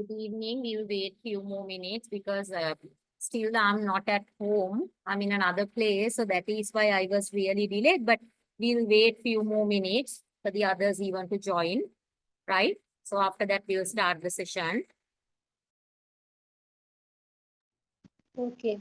Good evening. We'll wait few more minutes because still I'm not at home. I'm in another place, so that is why I was really delayed. But we'll wait few more minutes for the others even to join, right? So after that, we'll start the session. Okay.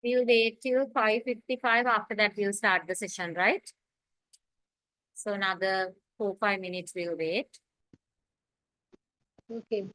We'll wait till 5:55. After that, we'll start the session, right? So another 4-5 minutes we'll wait. Okay.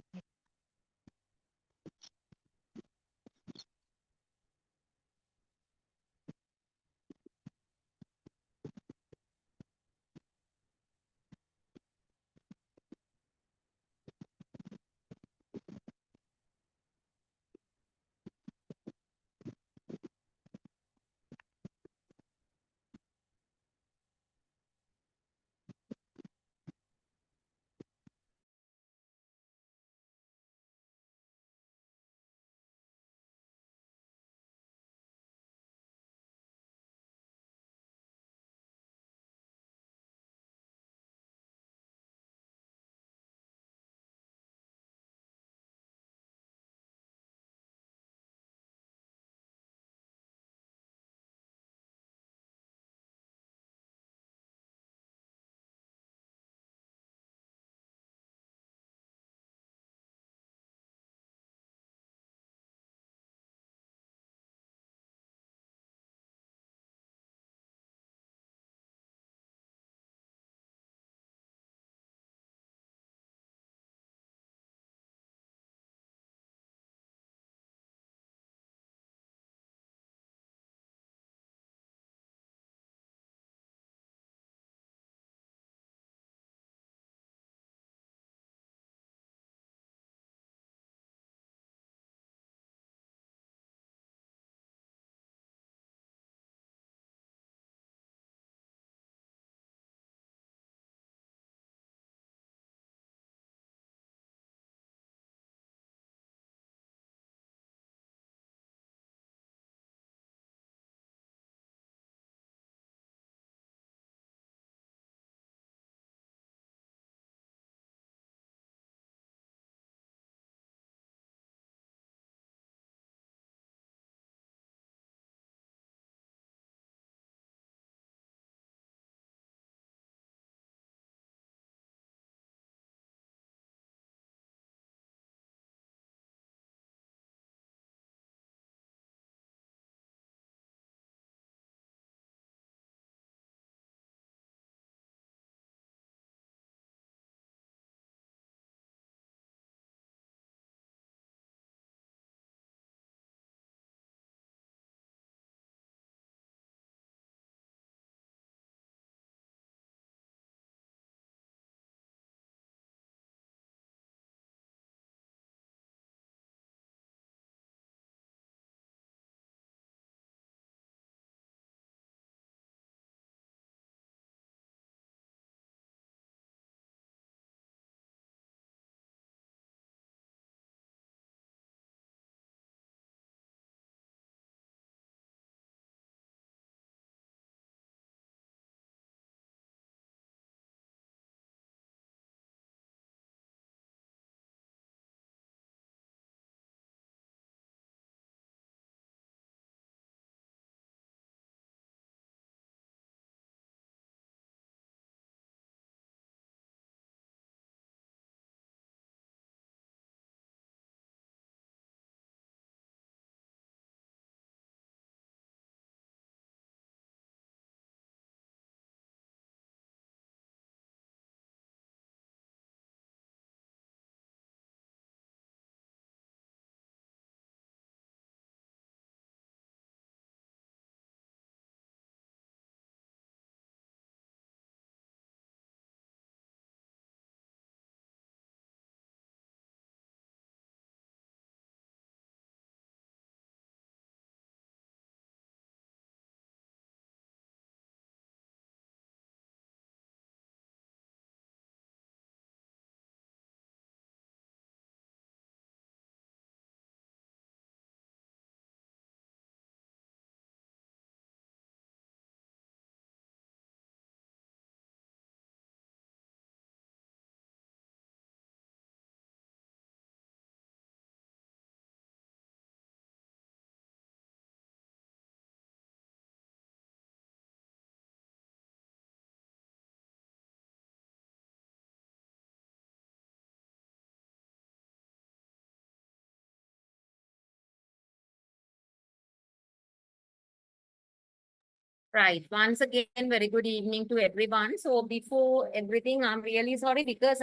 Right. Once again, very good evening to everyone. So before everything, I'm really sorry because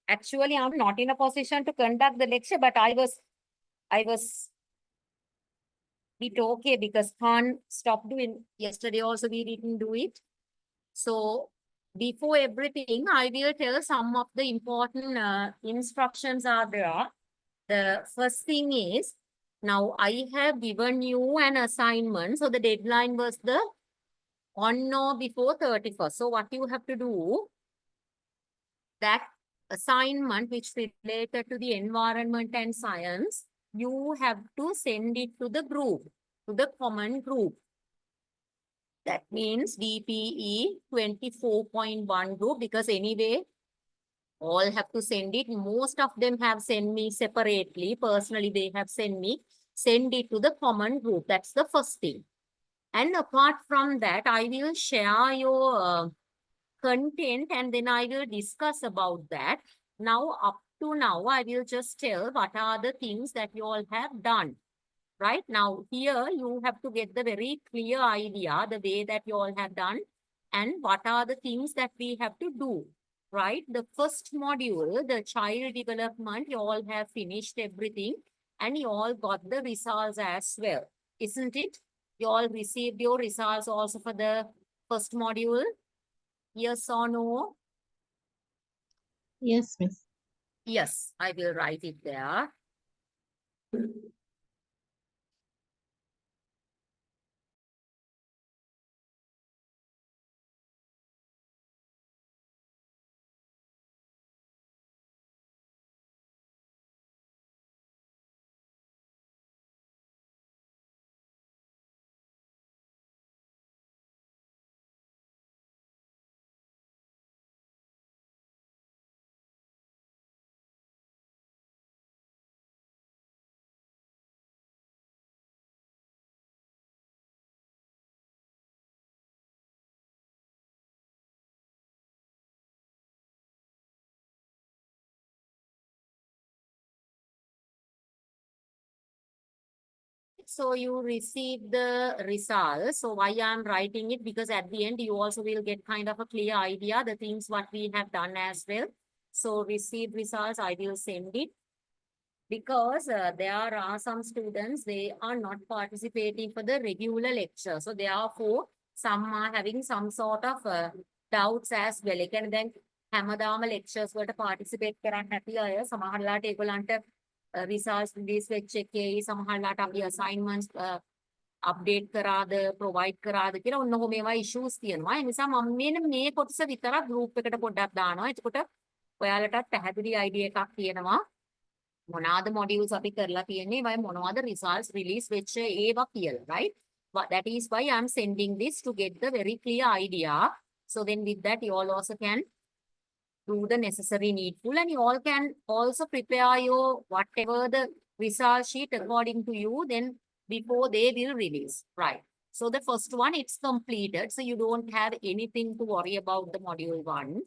actually I'm not in a position to conduct the lecture, but I was bit okay because Khan stopped doing yesterday also we didn't do it. So before everything, I will tell some of the important instructions are there. The first thing is, now I have given you an assignment. So the deadline was the on or before 31st. So what you have to do, that assignment which related to the environment and science, you have to send it to the group, to the common group. That means DPE 24.1 group, because anyway, all have to send it. Most of them have sent me separately. Personally, they have sent me. Send it to the common group. That's the first thing. And apart from that, I will share your content and then I will discuss about that. Now, up to now, I will just tell what are the things that you all have done. Right now, here you have to get the very clear idea, the way that you all have done and what are the things that we have to do. Right? The first module, the child development, you all have finished everything and you all got the results as well. Isn't it? You all received your results also for the first module? Yes or no? Yes, Miss. Yes, I will write it there. So you receive the results. So why I'm writing it? Because at the end, you also will get kind of a clear idea, the things what we have done as well. So receive results, I will send it. Because there are some students, they are not participating for the regular lecture. So therefore, some are having some sort of doubts as well. ඒ කියන්නේ දැන් හැමදාම lectures වලට participate කරන්න නැති අය සමහරලාට ඒගොල්ලන්ට results release වෙච්ච එකේ සමහරලාට අපි assignments update කරාද provide කරාද කියලා ඔන්න ඔහොම මේවා issues තියෙනවා. ඒ නිසා මම මේ කොටස විතරක් group එකට පොඩ්ඩක් දානවා. එතකොට ඔයාලටත් පැහැදිලි idea එකක් තියෙනවා. මොනවාද modules අපි කරලා තියෙන්නේ වයි මොනවාද results release වෙච්ච ඒවා කියලා, right? That is why I'm sending this to get the very clear idea. So then with that you all also can do the necessary needful and you all can also prepare your whatever the result sheet according to you then before they will release, right? So the first one, it's completed. So you don't have anything to worry about the module 1.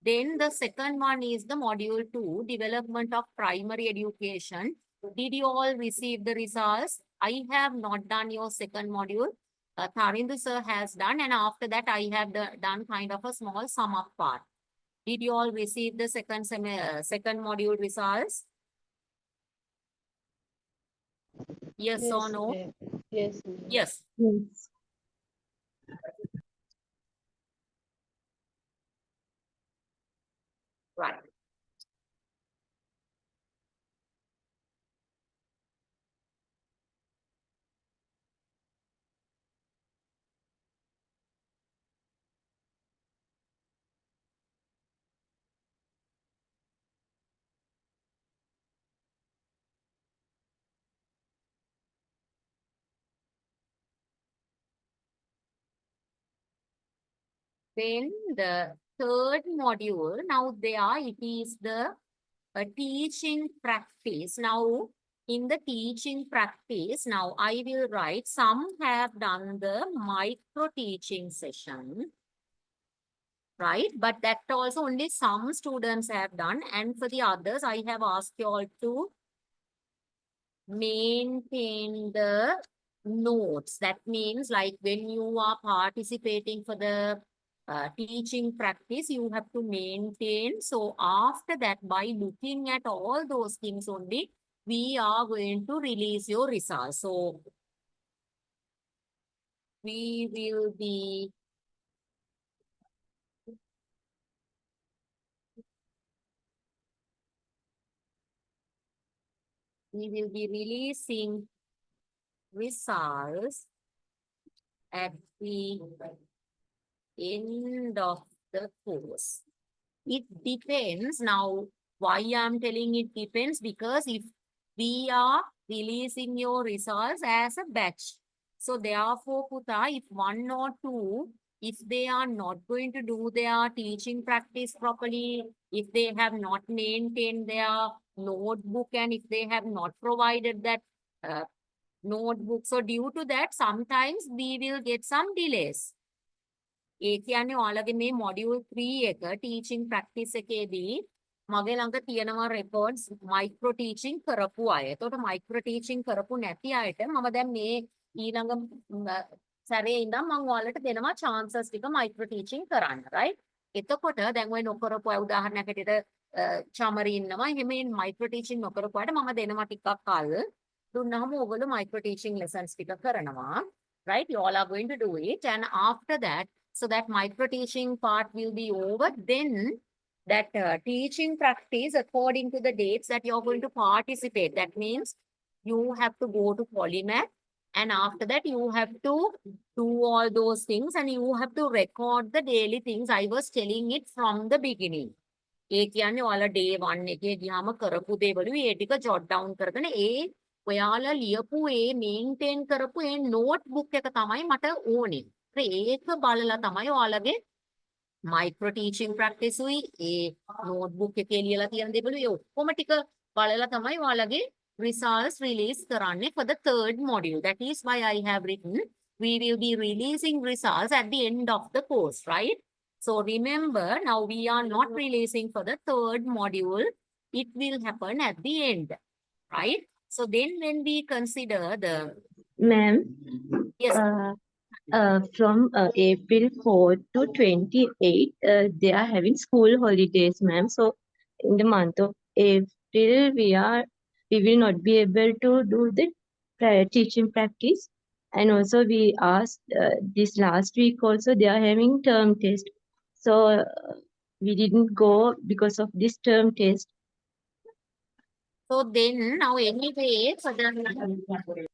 Then the second one is the module 2, development of primary education. Did you all receive the results? I have not done your second module. Tharindu sir has done, and after that I have done kind of a small sum up part. Did you all receive the second module results? Yes or no? Yes, ma'am. Yes. Yes. Right. Then the third module, now there it is the teaching practice. Now, in the teaching practice, now I will write, some have done the micro teaching session, right? But that also only some students have done. And for the others, I have asked you all to maintain the notes. That means like when you are participating for the teaching practice, you have to maintain. So after that, by looking at all those things only, we are going to release your results. So we will be releasing results at the end of the course. It depends. Now, why I'm telling it depends, because if we are releasing your results as a batch, so therefore, Puta, if one or two, if they are not going to do their teaching practice properly, if they have not maintained their notebook, and if they have not provided that uh, notebook, so due to that, sometimes we will get some delays. ඒ කියන්නේ ඔයාලගේ මේ module 3 එක teaching practice එකේදී මගේ ළඟ තියෙනවා records micro teaching කරපු අය. එතකොට micro teaching කරපු නැති අයට මම දැන් මේ ඊළඟ සැරේ ඉඳන් මම ඔයාලට දෙනවා chances ටික micro teaching කරන්න, right? එතකොට දැන් ඔය නොකරපු අය උදාහරණයක් හැටියට චමරි ඉන්නවා. එහෙම micro teaching නොකරපු අයට මම දෙනවා ටිකක් කල්. දුන්නාම ඕගොල්ලෝ micro teaching lessons ටික කරනවා. Right? You all are going to do it, and after that, so that micro teaching part will be over. Then that teaching practice according to the dates that you're going to participate. That means you have to go to Polymath, and after that you have to do all those things, and you have to record the daily things. I was telling it from the beginning. ඒ කියන්නේ ඔයාලා day 1 එකේ ගියාම කරපු දේවලු ඒ ටික jot down කරගෙන ඒ ඔයාලා ලියපු ඒ maintain කරපු ඒ notebook එක තමයි මට ඕනේ. ඒක බලලා තමයි ඔයාලගේ micro teaching practice උයි ඒ notebook එකේ ලියලා තියෙන දේවලු ඒ ඔක්කොම ටික බලලා තමයි ඔයාලගේ results release කරන්නේ for the third module. That is why I have written we will be releasing results at the end of the course, right? So remember, now we are not releasing for the third module. It will happen at the end, right? So then when we consider the... Ma'am, Yes. From April 4 to 28, they are having school holidays, ma'am. So in the month of April, we will not be able to do the teaching practice. And also we asked this last week also they are having term test. So we didn't go because of this term test. So then now anyway, for the...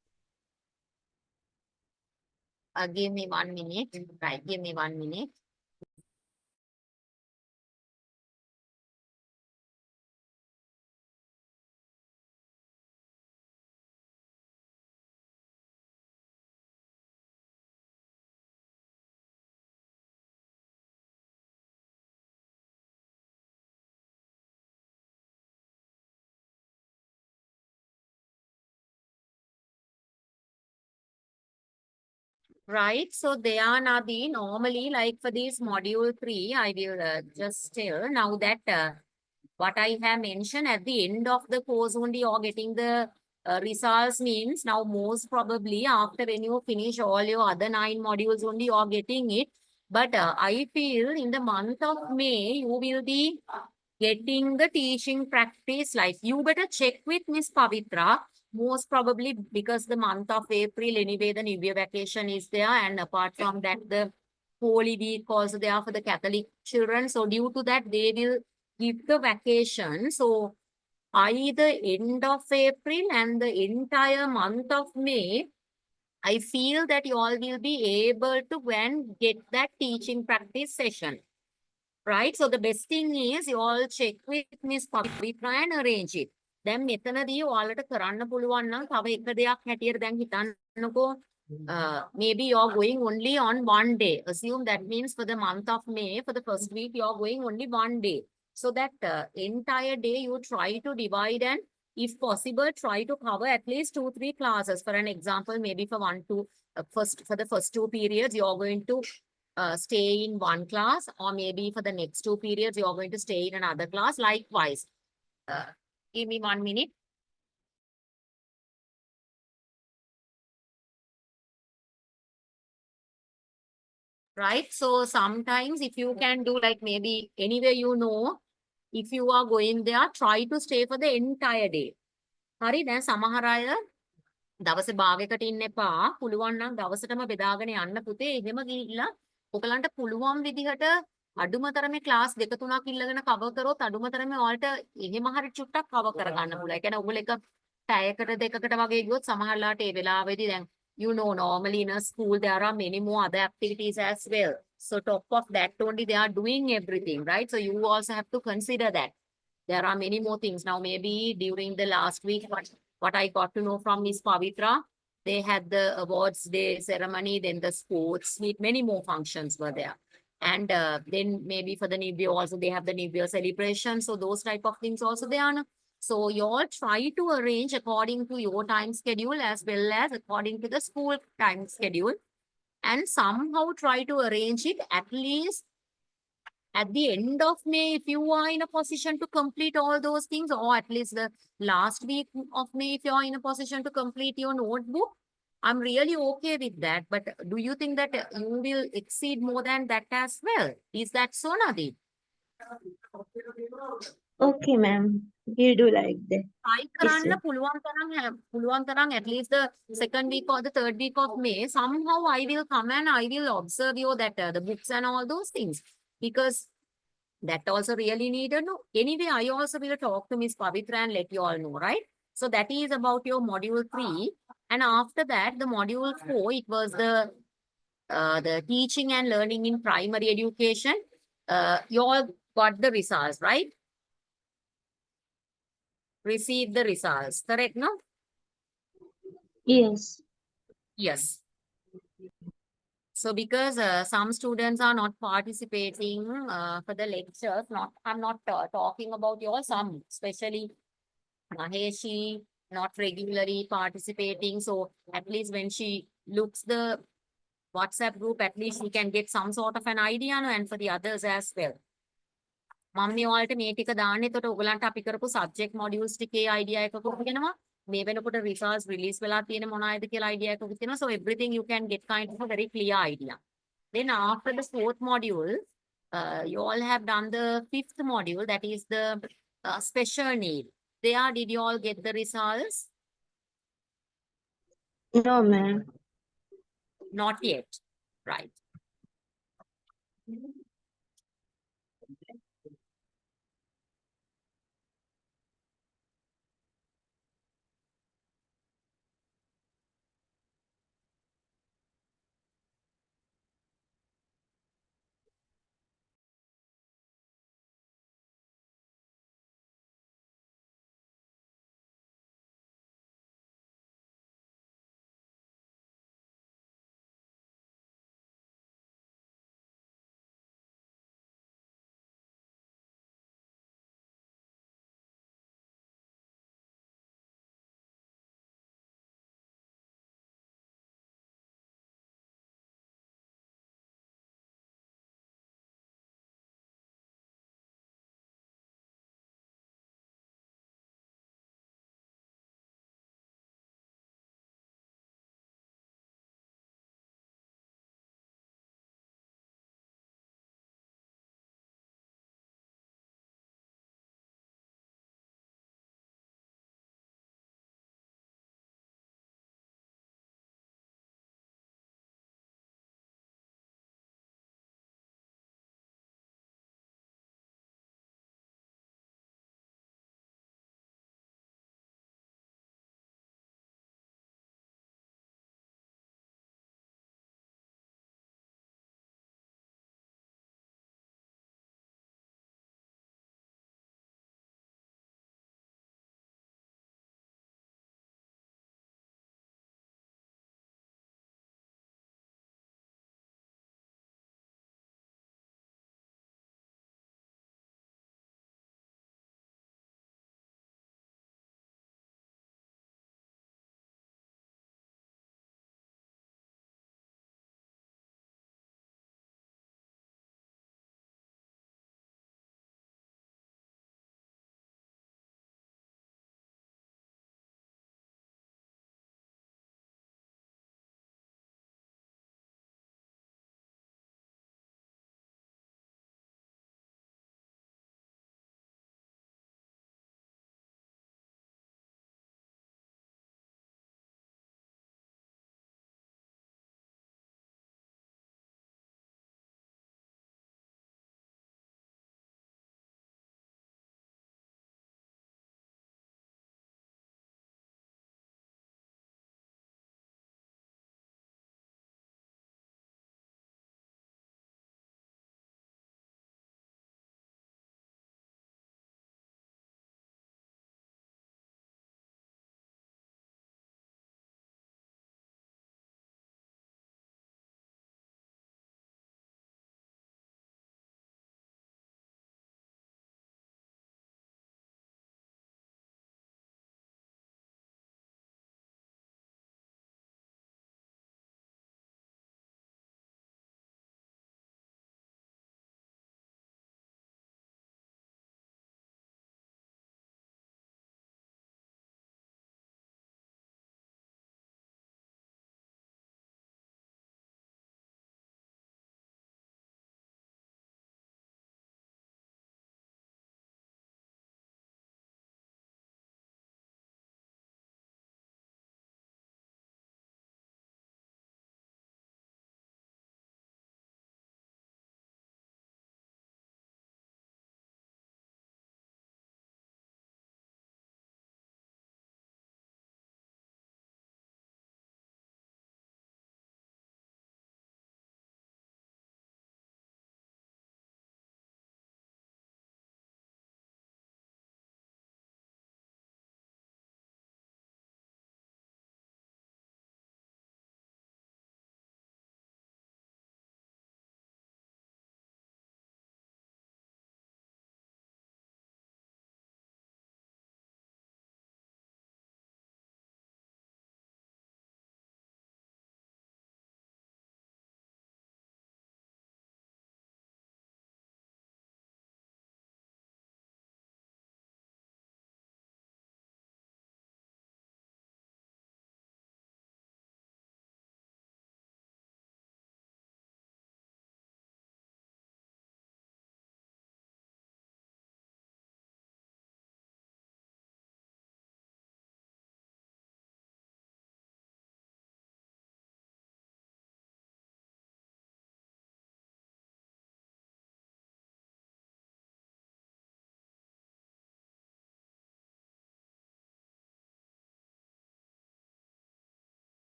give me 1 minute. Right, give me 1 minute. Right, so they are Nadi. Normally, like for this module 3, I will just tell now that what I have mentioned at the end of the course only you're getting the results means now most probably after when you finish all your other 9 modules only you're getting it. But I feel in the month of May, you will be getting the teaching practice. Like you better check with Miss Pavitra. Most probably because the month of April anyway, the New Year vacation is there. And apart from that, the Holy Week also there for the Catholic children. So due to that, they will give the vacation. So either end of April and the entire month of May, I feel that you all will be able to go and get that teaching practice session. Right? So the best thing is you all check with Miss Pavitra and arrange it. දැන් මෙතනදී ඔයාලට කරන්න පුළුවන් නම් තව එක දෙයක් හැටියට දැන් හිතන්නකෝ maybe you're going only on 1 day. Assume that means for the month of May, for the first week, you're going only 1 day. So that entire day you try to divide and if possible, try to cover at least 2-3 classes. For an example, maybe for for the first 2 periods, you're going to stay in 1 class, or maybe for the next 2 periods, you're going to stay in another class. Likewise, give me 1 minute. right? So sometimes if you can do like maybe anywhere you know, if you are going there, try to stay for the entire day. හරි දැන් සමහර අය දවසේ භාගයකට ඉන්න එපා. පුළුවන් නම් දවසටම බෙදාගෙන යන්න පුතේ. එහෙම ගිහිල්ලා ඔයගලන්ට පුළුවන් විදිහට අඩුම තරමේ ක්ලාස් දෙක තුනක් ඉල්ලගෙන කවර් කරොත් අඩුම තරමේ ඔයාලට එහෙම හරි චුට්ටක් කවර් කරගන්න පුළුවන්. ඒ කියන්නේ ඔයගොල්ලෝ එක පැයකට දෙකකට වගේ ගියොත් සමහරලාට ඒ වෙලාවේදී දැන් you know normally in a school there are many more other activities as well. So top of that only they are doing everything, right? So you also have to consider that. There are many more things. Now, maybe during the last week, what I got to know from Miss Pavitra, they had the awards day ceremony, then the sports meet, many more functions were there. And then maybe for the New Year also, they have the New Year celebration. So those type of things also they are. So you all try to arrange according to your time schedule as well as according to the school time schedule. And somehow try to arrange it at least at the end of May, if you are in a position to complete all those things, or at least the last week of May, if you are in a position to complete your notebook, I'm really okay with that. But do you think that you will exceed more than that as well? Is that so, Nadi? Okay, ma'am. We'll do like that. try Yes, කරන්න sir. පුළුවන් තරම් at least the second week or the third week of May, somehow I will come and I will observe you that the books and all those things, because that also really needed. No, anyway, I also will talk to Miss Pavitra and let you all know, right? So that is about your module 3. And after that, the module 4, it was the teaching and learning in primary education. You all got the results, right? Received the results, correct, no? Yes. Yes. So because some students are not participating for the lectures, I'm not talking about you all, some, especially Maheshi, not regularly participating. So at least when she looks the WhatsApp group, at least she can get some sort of an idea, no? And for the others as well. මම මේ ඔයාලට මේ ටික දාන්න. එතකොට ඔයගලන්ට අපි කරපු subject modules ටිකේ idea එකකුත් තියෙනවා. මේ වෙනකොට results release වෙලා තියෙන මොනවාද කියලා idea එකකුත් තියෙනවා. So everything you can get kind of a very clear idea. Then after the fourth module, you all have done the fifth module, that is the special need. There, did you all get the results? No, ma'am. Not yet. Right.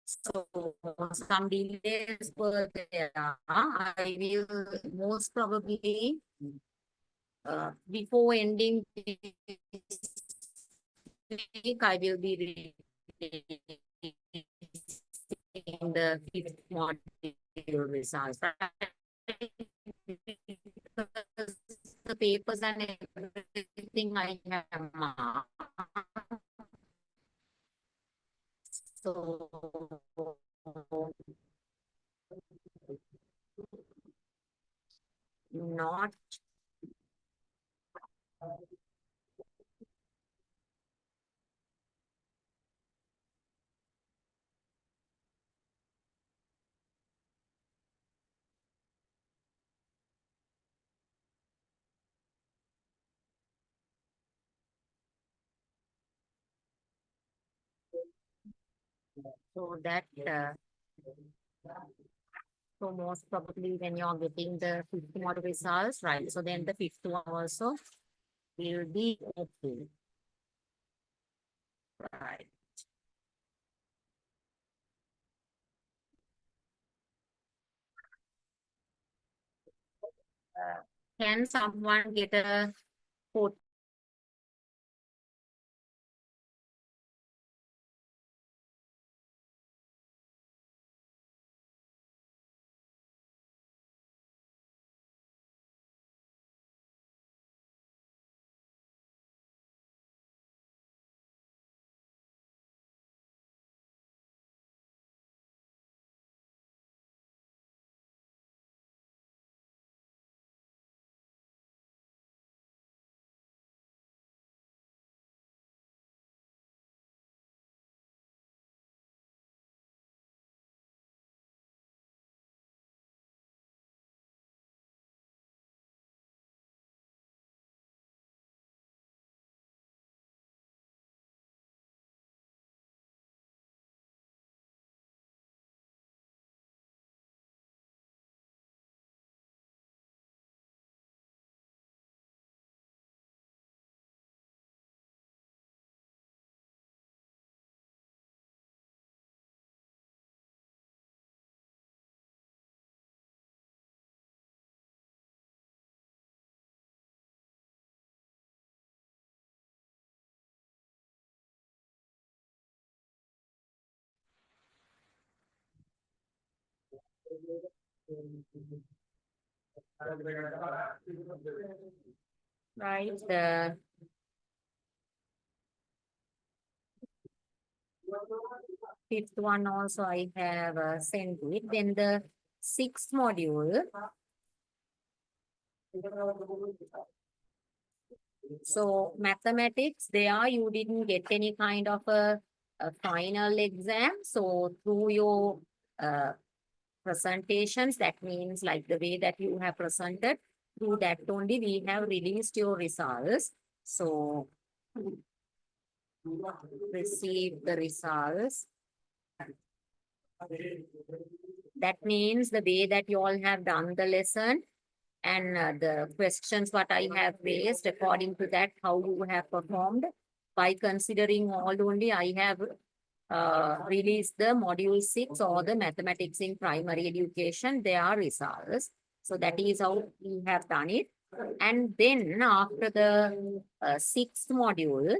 So some delays were there. I will most probably before ending this week, I will be releasing the fifth module results. Right? Because the papers and everything I have marked. So not so that so most probably when you're getting the fifth model results, right? So then the fifth one also will be okay. Right. Can someone get a photo? Right. The fifth one also I have sent it. Then the sixth module. So mathematics, there you didn't get any kind of a final exam. So through your uh, presentations, that means like the way that you have presented, through that only we have released your results. So receive the results. That means the way that you all have done the lesson and the questions what I have raised according to that, how you have performed. By considering all only, I have released the module 6 or the mathematics in primary education, their results. So that is how we have done it. And then after the sixth module,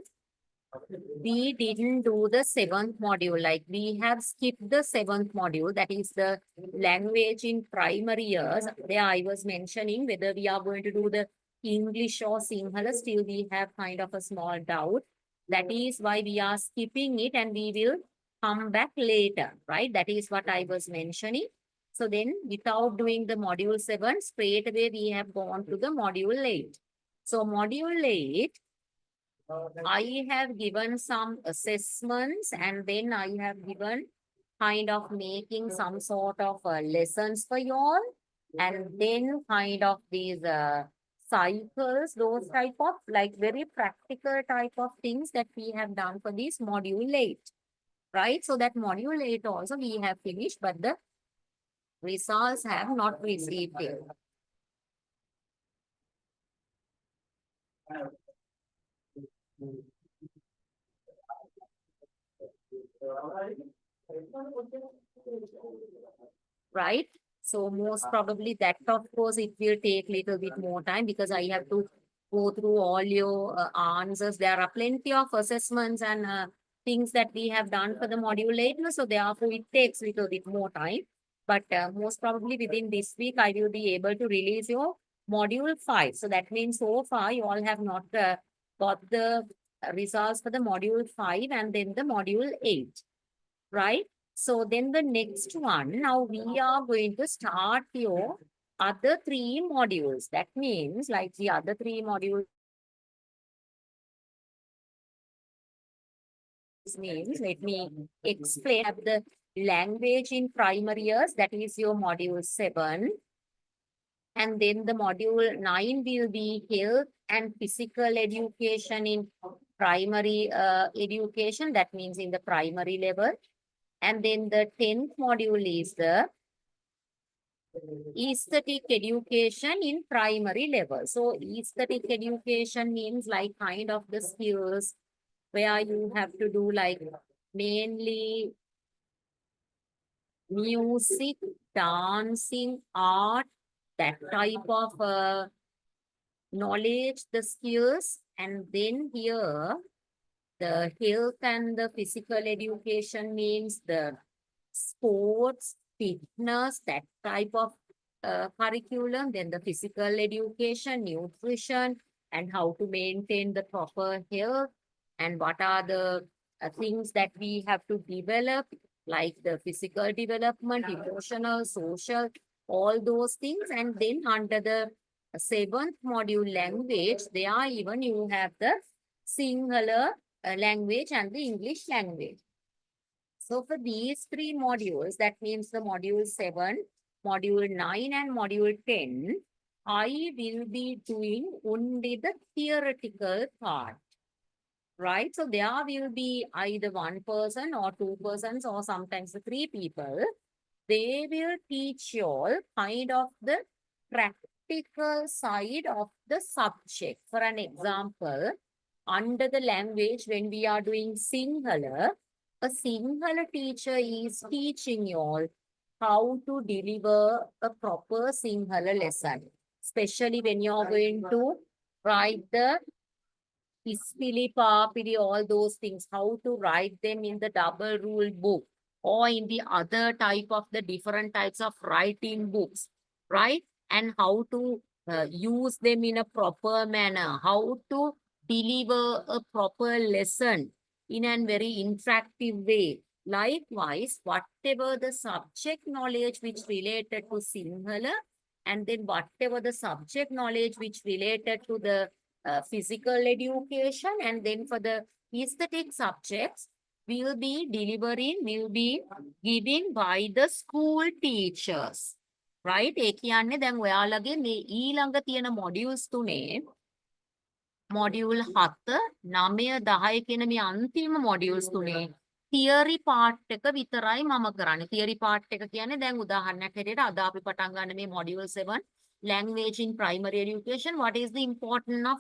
we didn't do the seventh module. Like we have skipped the seventh module. That is the language in primary years. There I was mentioning whether we are going to do the English or Sinhala. Still we have kind of a small doubt. That is why we are skipping it and we will come back later, right? That is what I was mentioning. So then without doing the module 7, straight away we have gone to the module 8. So module 8, I have given some assessments and then I have given kind of making some sort of lessons for you all and then kind of these cycles, those type of like very practical type of things that we have done for this module 8, right? So that module 8 also we have finished, but the results have not received yet. Right? So most probably that, of course, it will take little bit more time because I have to go through all your answers. There are plenty of assessments and things that we have done for the module 8. So therefore, it takes little bit more time. But most probably within this week, I will be able to release your module 5. So that means so far you all have not got the results for the module 5 and then the module 8. Right? So then the next one, now we are going to start your other 3 modules. That means like the other 3 modules means, let me explain. Have the language in primary years, that is your module 7. And then the module 9 will be health and physical education in primary education. That means in the primary level. And then the 10th module is the aesthetic education in primary level. So aesthetic education means like kind of the skills where you have to do like mainly music, dancing, art, that type of knowledge, the skills. And then here, the health and the physical education means the sports, fitness, that type of curriculum. Then the physical education, nutrition, and how to maintain the proper health. And what are the things that we have to develop, like the physical development, emotional, social, all those things. And then under the 7th module language, there even you have the Sinhala language and the English language. So for these 3 modules, that means the module 7, module 9 and module 10, I will be doing only the theoretical part. Right? So there will be either 1 person or 2 persons or sometimes 3 people. They will teach you all kind of the practical side of the subject. For an example, under the language, when we are doing Sinhala, a Sinhala teacher is teaching you all how to deliver a proper Sinhala lesson. Especially when you are going to write the Ispili, Papili, all those things, how to write them in the double rule book or in the other type of the different types of writing books, right? And how to use them in a proper manner, how to deliver a proper lesson in a very interactive way. Likewise, whatever the subject knowledge which related to Sinhala, and then whatever the subject knowledge which related to the physical education, and then for the aesthetic subjects, will be giving by the school teachers. Right? ඒ කියන්නේ දැන් ඔයාලගේ මේ ඊළඟ තියෙන modules තුනේ module 7, 9, 10 කියන මේ අන්තිම modules තුනේ theory part එක විතරයි මම කරන්නේ. theory part එක කියන්නේ දැන් උදාහරණයක් හැටියට අද අපි පටන් ගන්න මේ module 7 language in primary education. What is the importance of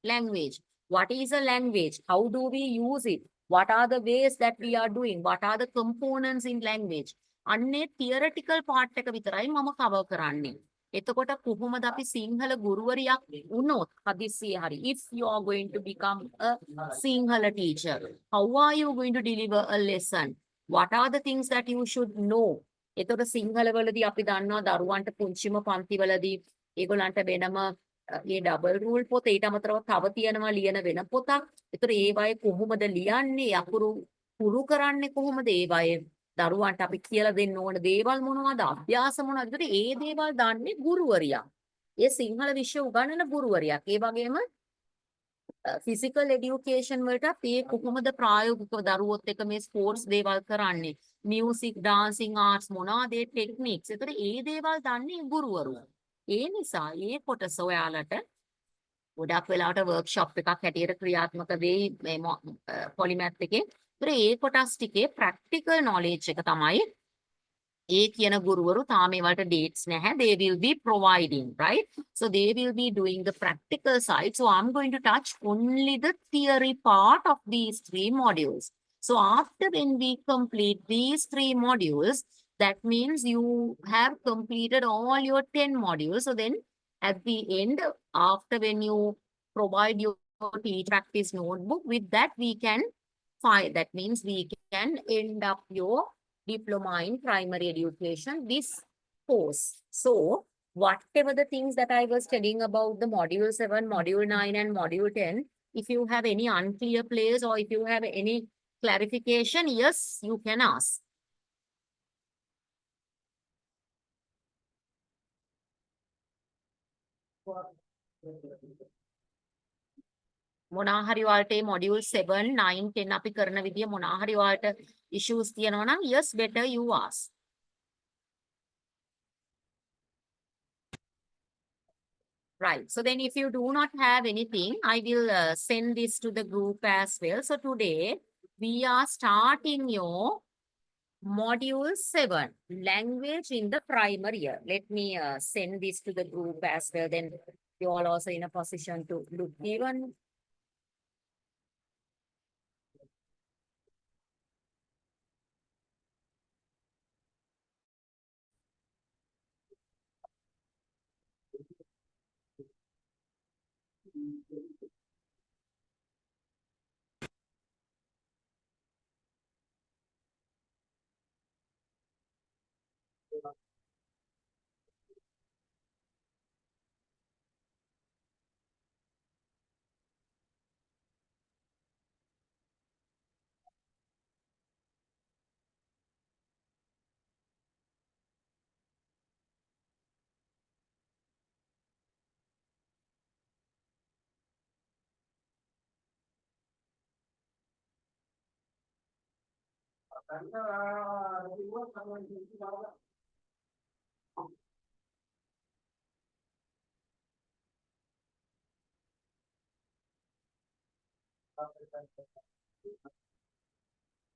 language? What is a language? How do we use it? What are the ways that we are doing? What are the components in language? අන්නේ theoretical part එක විතරයි මම cover කරන්නේ. එතකොට කොහොමද අපි සිංහල ගුරුවරියක් වුණොත් හදිස්සියේ හරි, if you are going to become a Sinhala teacher, how are you going to deliver a lesson? What are the things that you should know? එතකොට සිංහල වලදී අපි දන්නවා දරුවන්ට පුංචිම පන්තිවලදී ඒගොල්ලන්ට වෙනම ඒ ඩබල් රූල් පොත, ඊට අමතරව තව තියෙනවා ලියන වෙන පොතක්. ඒතර ඒවයේ කොහොමද ලියන්නේ, අකුරු පුරු කරන්නේ කොහොමද, ඒවයේ දරුවන්ට අපි කියලා දෙන්න ඕන දේවල් මොනවද, අභ්‍යාස මොනවද. ඒතර ඒ දේවල් දන්නේ ගුරුවරියා. ඒ සිංහල විෂය උගන්වන ගුරුවරියක්. ඒ වගේම physical education වලට ඒ කොහොමද ප්‍රායෝගිකව දරුවොත් එක්ක මේ ස්පෝර්ට්ස් දේවල් කරන්නේ, music, dancing, arts මොනවාද ඒ ටෙක්නික්ස්. ඒතර ඒ දේවල් දන්නේ ගුරුවරු. ඒ නිසා ඒ කොටස ඔයාලට ගොඩක් වෙලාවට workshop එකක් හැටියට ක්‍රියාත්මක වෙයි මේ polymath එකේ. ඒතර ඒ කොටස් ටිකේ practical knowledge එක තමයි ඒ කියන ගුරුවරු තාම ඒවලට dates නැහැ. They will be providing, right? So they will be doing the practical side. So I'm going to touch only the theory part of these 3 modules. So after when we complete these 3 modules, that means you have completed all your 10 modules. So then at the end, after when you provide your teach practice notebook, with that we can file. That means we can end up your diploma in primary education, this course. So whatever the things that I was studying about the module 7, module 9 and module 10, if you have any unclear place or if you have any clarification, yes, you can ask. මොනා හරි ඔයාලට module 7 9 10 අපි කරන විදිය මොනා හරි ඔයාලට issues තියෙනවා නම් yes, better you ask. Right. So then if you do not have anything, I will send this to the group as well. So today we are starting your module 7, language in the primary year. Let me send this to the group as well. Then you all also in a position to look even.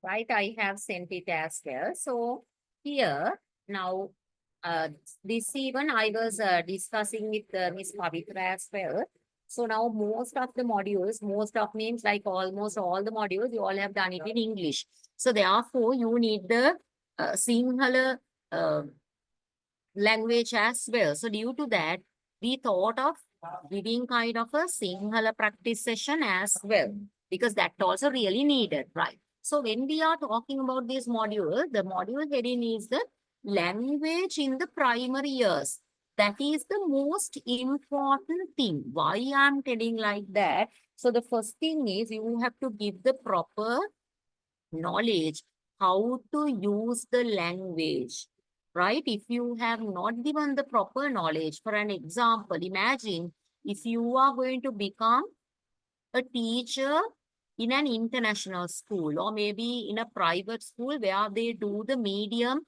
Right, I have sent it as well. So here now, this even I was discussing with Miss Pavitra as well. So now most of the modules, most of means like almost all the modules, you all have done it in English. So therefore, you need the Sinhala language as well. So due to that, we thought of giving kind of a Sinhala practice session as well, because that also really needed, right? So when we are talking about this module, the module heading is the language in the primary years. That is the most important thing. Why I'm telling like that? So the first thing is you have to give the proper knowledge how to use the language, right? If you have not given the proper knowledge, for an example, imagine if you are going to become a teacher in an international school or maybe in a private school where they do the medium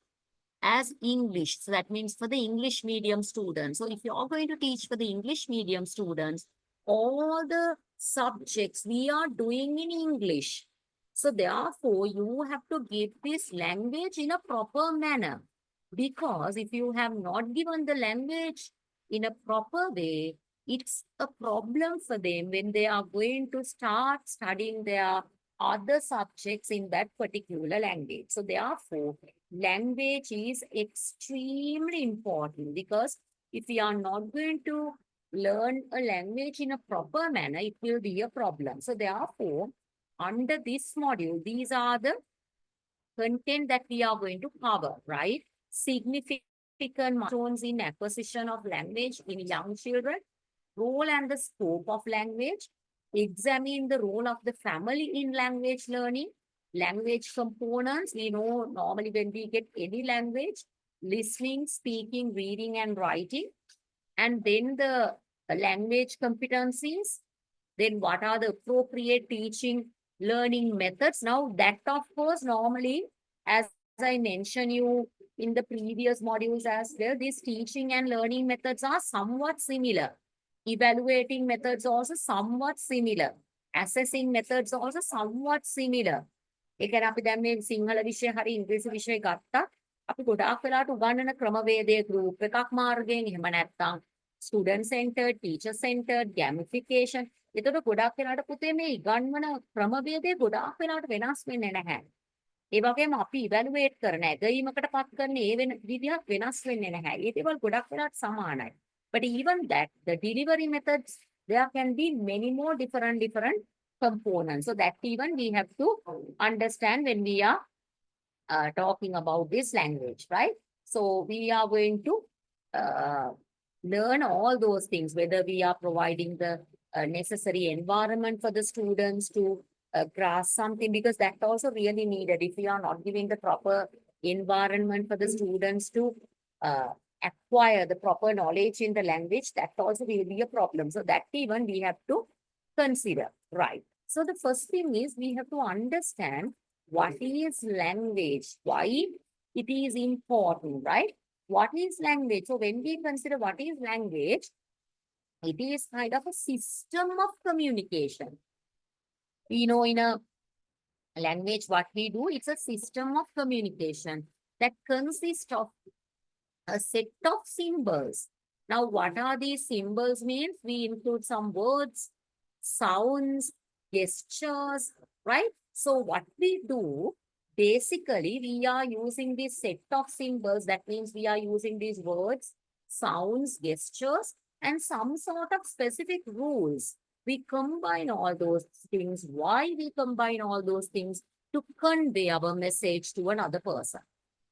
as English. So that means for the English medium students. So if you're going to teach for the English medium students, all the subjects we are doing in English. So therefore, you have to give this language in a proper manner. Because if you have not given the language in a proper way, it's a problem for them when they are going to start studying their other subjects in that particular language. So therefore, language is extremely important, because if we are not going to learn a language in a proper manner, it will be a problem. So therefore, under this module, these are the content that we are going to cover, right? Significant milestones in acquisition of language in young children, role and the scope of language, examine the role of the family in language learning, language components. We know normally when we get any language, listening, speaking, reading, and writing, and then the language competencies, then what are the appropriate teaching learning methods. Now that of course normally, as I mentioned you in the previous modules as well, these teaching and learning methods are somewhat similar. Evaluating methods also somewhat similar. Assessing methods also somewhat similar. ඒ කියන්නේ අපි දැන් මේ සිංහල විෂය හරි ඉංග්‍රීසි විෂය ගත්තා. අපි ගොඩාක් වෙලාවට උගන්වන ක්‍රමවේදයේ group එකක් මාර්ගයෙන් එහෙම නැත්නම් student centered, teacher centered, gamification. එතකොට ගොඩක් වෙලාවට පුතේ මේ ඉගන්වන ක්‍රමවේදය ගොඩාක් වෙලාවට වෙනස් වෙන්නේ නැහැ. ඒ වගේම අපි ඉවැලුවේට් කරන ඇගීමකට පත් කරන ඒ වෙන විදිහක් වෙනස් වෙන්නේ නැහැ. ඒ දේවල් ගොඩක් වෙලාවට සමානයි. But even that, the delivery methods, there can be many more different components. So that even we have to understand when we are talking about this language, right? So we are going to uh, learn all those things, whether we are providing the necessary environment for the students to grasp something, because that also really needed. If we are not giving the proper environment for the students to acquire the proper knowledge in the language, that also will be a problem. So that even we have to consider, right? So the first thing is we have to understand what is language, why it is important, right? What is language? So when we consider what is language, it is kind of a system of communication. You know, in a language, what we do, it's a system of communication that consists of a set of symbols. Now, what are these symbols means? We include some words, sounds, gestures, right? So what we do, basically, we are using this set of symbols. That means we are using these words, sounds, gestures, and some sort of specific rules. We combine all those things. Why we combine all those things? To convey our message to another person,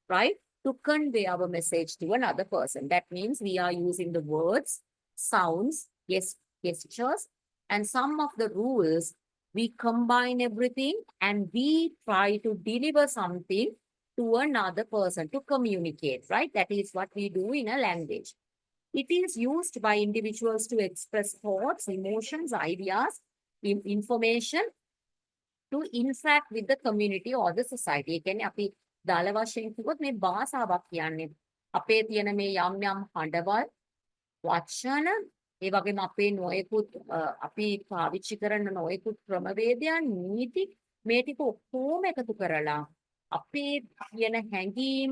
right? To convey our message to another person. That means we are using the words, sounds, gestures, and some of the rules. We combine everything and we try to deliver something to another person to communicate, right? That is what we do in a language. It is used by individuals to express thoughts, emotions, ideas, information, to interact with the community or the society. ඒ කියන්නේ අපි දාල වශයෙන් කිව්වොත් මේ භාෂාවක් කියන්නේ අපේ තියෙන මේ යම් හඬවල් වචන ඒ වගේම අපේ නොයෙකුත් අපි පාවිච්චි කරන නොයෙකුත් ක්‍රමවේදයන් නීති මේ ටික ඔක්කොම එකතු කරලා අපේ තියෙන හැඟීම්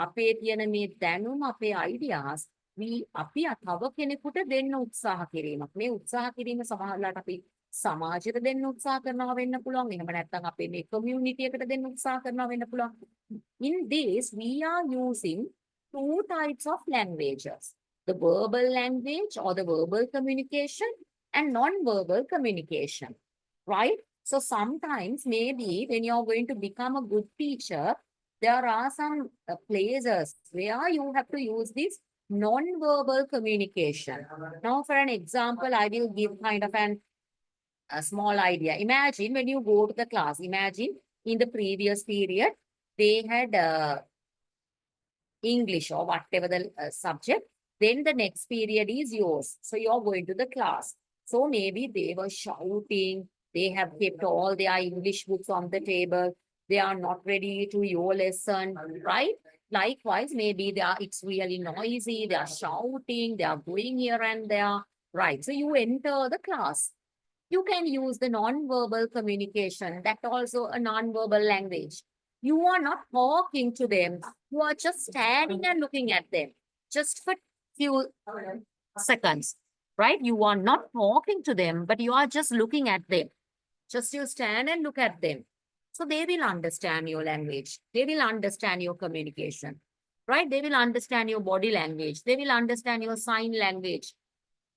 අපේ තියෙන මේ දැනුම අපේ ideas අපි තව කෙනෙකුට දෙන්න උත්සාහ කිරීමක්. මේ උත්සාහ කිරීම සමහරවිට අපි සමාජයට දෙන්න උත්සාහ කරනවා වෙන්න පුළුවන්. එහෙම නැත්නම් අපේ මේ community එකට දෙන්න උත්සාහ කරනවා වෙන්න පුළුවන්. In this, we are using two types of languages. The verbal language or the verbal communication and non-verbal communication, right? So sometimes maybe when you're going to become a good teacher, there are some places where you have to use this non-verbal communication. Now, for an example, I will give kind of a small idea. Imagine when you go to the class, imagine in the previous period, they had English or whatever the subject. Then the next period is yours. So you're going to the class. So maybe they were shouting. They have kept all their English books on the table. They are not ready to your lesson, right? Likewise, maybe it's really noisy. They are shouting. They are going here and there, right? So you enter the class. You can use the non-verbal communication. That also a non-verbal language. You are not talking to them. You are just standing and looking at them. Just for few seconds, right? You are not talking to them, but you are just looking at them. Just you stand and look at them. So they will understand your language. They will understand your communication, right? They will understand your body language. They will understand your sign language.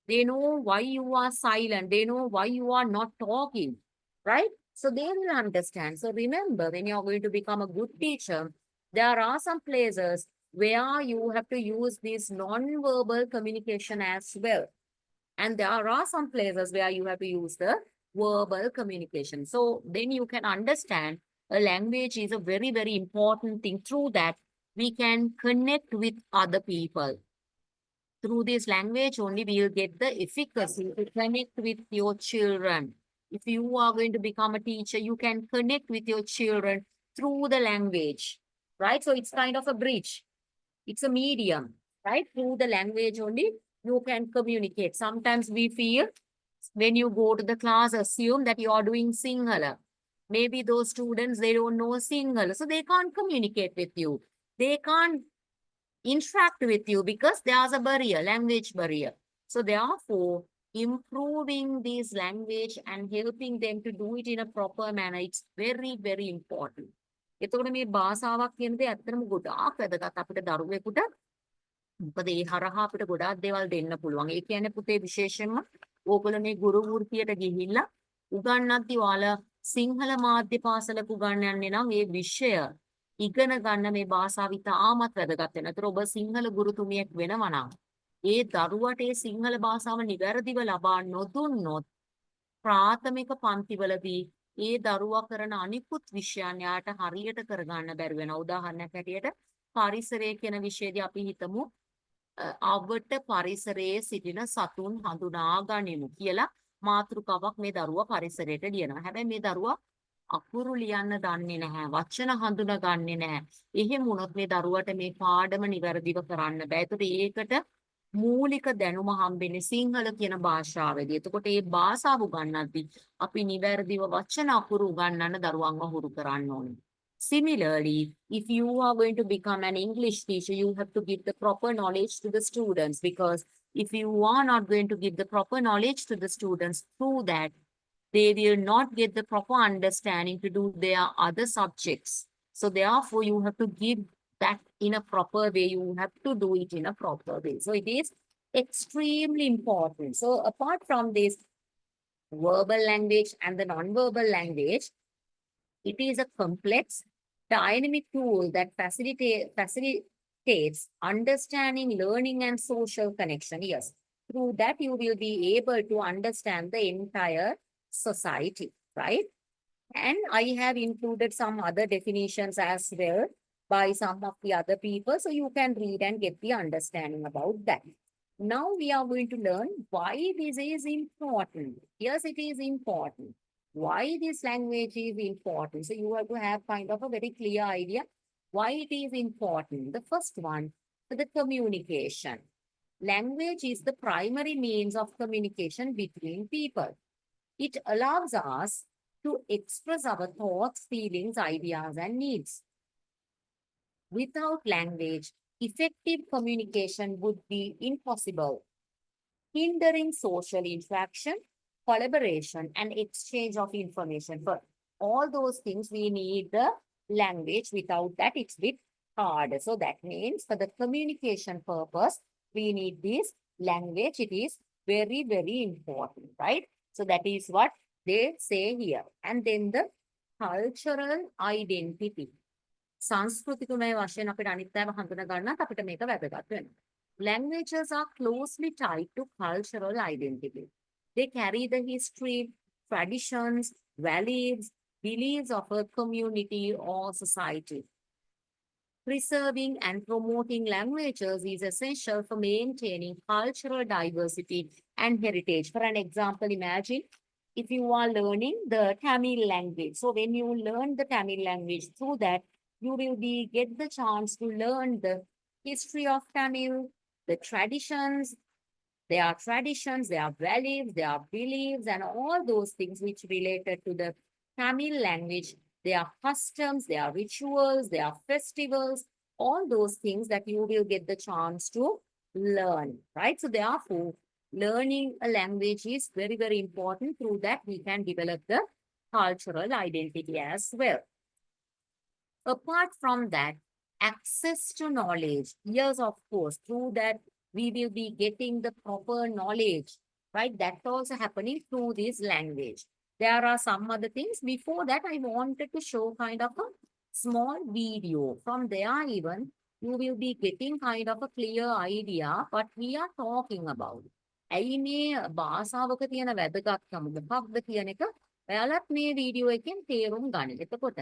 They know why you are silent. They know why you are not talking, right? So they will understand. So remember, when you're going to become a good teacher, there are some places where you have to use this non-verbal communication as well. And there are some places where you have to use the verbal communication. So then you can understand a language is a very, very important thing. Through that, we can connect with other people. Through this language only, we will get the efficacy to connect with your children. If you are going to become a teacher, you can connect with your children through the language, right? So it's kind of a bridge. It's a medium, right? Through the language only, you can communicate. Sometimes we feel when you go to the class, assume that you are doing Sinhala. Maybe those students, they don't know Sinhala, so they can't communicate with you. They can't interact with you because there's a barrier, language barrier. So therefore, improving this language and helping them to do it in a proper manner. It's very, very important. එතකොට මේ භාෂාවක් කියන දේ ඇත්තටම ගොඩාක් වැදගත් අපිට දරුවෙකුට. මොකද ඒ හරහා අපිට ගොඩාක් දේවල් දෙන්න පුළුවන්. ඒ කියන්නේ පුතේ විශේෂයෙන්ම ඕගොල්ලෝ මේ ගුරු වෘත්තියට ගිහිල්ලා උගන්වද්දී ඔයාලා සිංහල මාධ්‍ය පාසලක උගන්වන්නේ නම් ඒ විෂය ඉගෙන ගන්න මේ භාෂාව ඉතාමත් වැදගත් වෙනවා. ඒතර ඔබ සිංහල ගුරුතුමියෙක් වෙනවා නම් ඒ දරුවට ඒ සිංහල භාෂාව නිවැරදිව ලබා නොදුන්නොත් ප්‍රාථමික පන්තිවලදී ඒ දරුවා කරන අනිකුත් විෂයන් යාට හරියට කරගන්න බැරි වෙනවා. උදාහරණයක් හැටියට පරිසරය කියන විෂයේදී අපි හිතමු අවට පරිසරයේ සිටින සතුන් හඳුනා ගනිමු කියලා මාතෘකාවක් මේ දරුවා පරිසරයට ලියනවා. හැබැයි මේ දරුවා අකුරු ලියන්න දන්නේ නැහැ. වචන හඳුනා ගන්නේ නැහැ. එහෙම වුණොත් මේ දරුවට මේ පාඩම નિවැරදිව කරන්න බෑ. ඒකට මූලික දැනුම හම්බෙන්නේ සිංහල කියන භාෂාවේදී. එතකොට මේ භාෂාව උගන්වද්දී අපි નિවැරදිව වචන අකුරු උගන්වන්න දරුවන්ව හුරු කරන්න ඕනේ. Similarly, if you are going to become an English teacher, you have to give the proper knowledge to the students, because if you are not going to give the proper knowledge to the students, through that, they will not get the proper understanding to do their other subjects. So therefore, you have to give that in a proper way. You have to do it in a proper way. So it is extremely important. So apart from this verbal language and the non-verbal language, it is a complex, dynamic tool that facilitates understanding, learning, and social connection. Yes, through that you will be able to understand the entire society, right? And I have included some other definitions as well by some of the other people, so you can read and get the understanding about that. Now we are going to learn why this is important. Yes, it is important. Why this language is important. So you have to have kind of a very clear idea why it is important. The first one, the communication. Language is the primary means of communication between people. It allows us to express our thoughts, feelings, ideas, and needs. Without language, effective communication would be impossible, hindering social interaction, collaboration, and exchange of information. For all those things, we need the language. Without that, it's a bit hard. So that means for the communication purpose, we need this language. It is very, very important, right? So that is what they say here. And then the cultural identity. සංස්කෘතිකමය වශයෙන් අපිට අනිත්‍යව හඳුනා ගන්නත් අපිට මේක වැදගත් වෙනවා. Languages are closely tied to cultural identity. They carry the history, traditions, values, beliefs of a community or society. Preserving and promoting languages is essential for maintaining cultural diversity and heritage. For an example, imagine if you are learning the Tamil language. So when you learn the Tamil language, through that, you will get the chance to learn the history of Tamil, the traditions, their values, their beliefs, and all those things which related to the Tamil language, their customs, their rituals, their festivals, all those things that you will get the chance to learn, right? So therefore, learning a language is very, very important. Through that, we can develop the cultural identity as well. Apart from that, access to knowledge. Yes, of course, through that, we will be getting the proper knowledge, right? That's also happening through this language. There are some other things. Before that, I wanted to show kind of a small video. From there even, you will be getting kind of a clear idea what we are talking about. ඇයි මේ භාෂාවක තියෙන වැදගත්කම මොකක්ද කියන එක ඔයාලත් මේ video එකෙන් තේරුම් ගන්න. එතකොට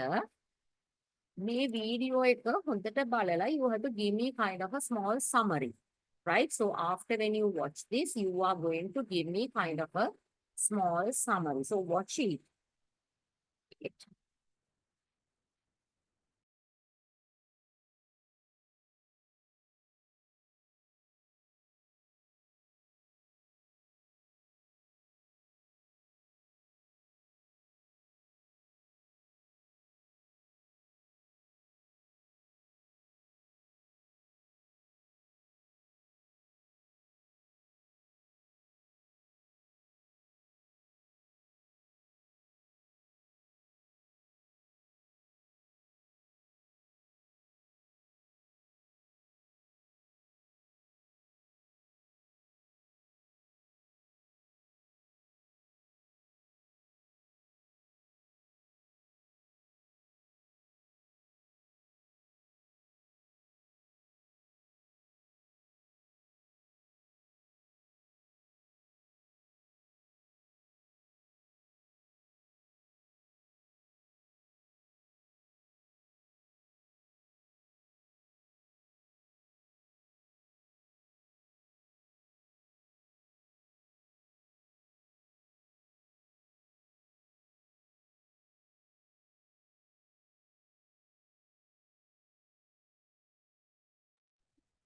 මේ වීඩියෝ එක හොඳට බලලා you have to give me kind of a small summary, right? So after when you watch this, you are going to give me kind of a small summary. So watch it.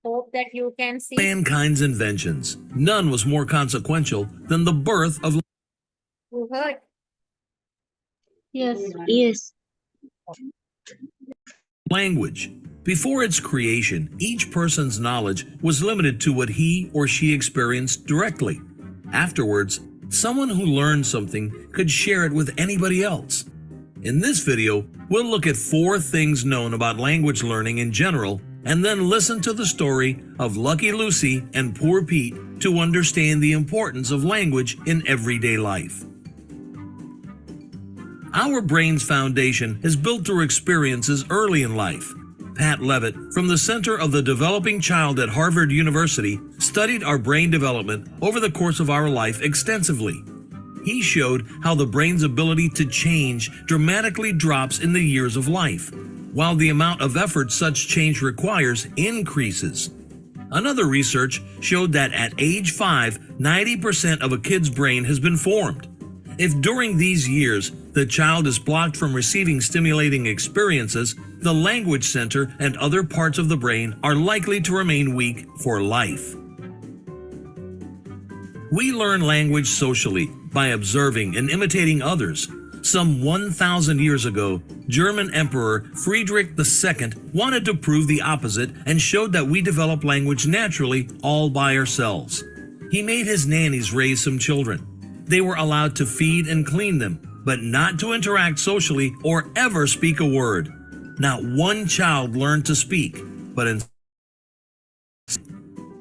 Hope that you can see. Mankind's inventions, none was more consequential than the birth of You heard. Yes. Yes. language. Before its creation, each person's knowledge was limited to what he or she experienced directly. Afterwards, someone who learned something could share it with anybody else. In this video, we'll look at 4 things known about language learning in general, and then listen to the story of Lucky Lucy and Poor Pete to understand the importance of language in everyday life. Our brain's foundation is built through experiences early in life. Pat Levitt, from the Center of the Developing Child at Harvard University, studied our brain development over the course of our life extensively. He showed how the brain's ability to change dramatically drops in the years of life, while the amount of effort such change requires increases. Another research showed that at age 5, 90% of a kid's brain has been formed. If during these years the child is blocked from receiving stimulating experiences, the language center and other parts of the brain are likely to remain weak for life. We learn language socially by observing and imitating others. Some 1,000 years ago, German Emperor Friedrich II wanted to prove the opposite and showed that we develop language naturally all by ourselves. He made his nannies raise some children. They were allowed to feed and clean them, but not to interact socially or ever speak a word. Not one child learned to speak, but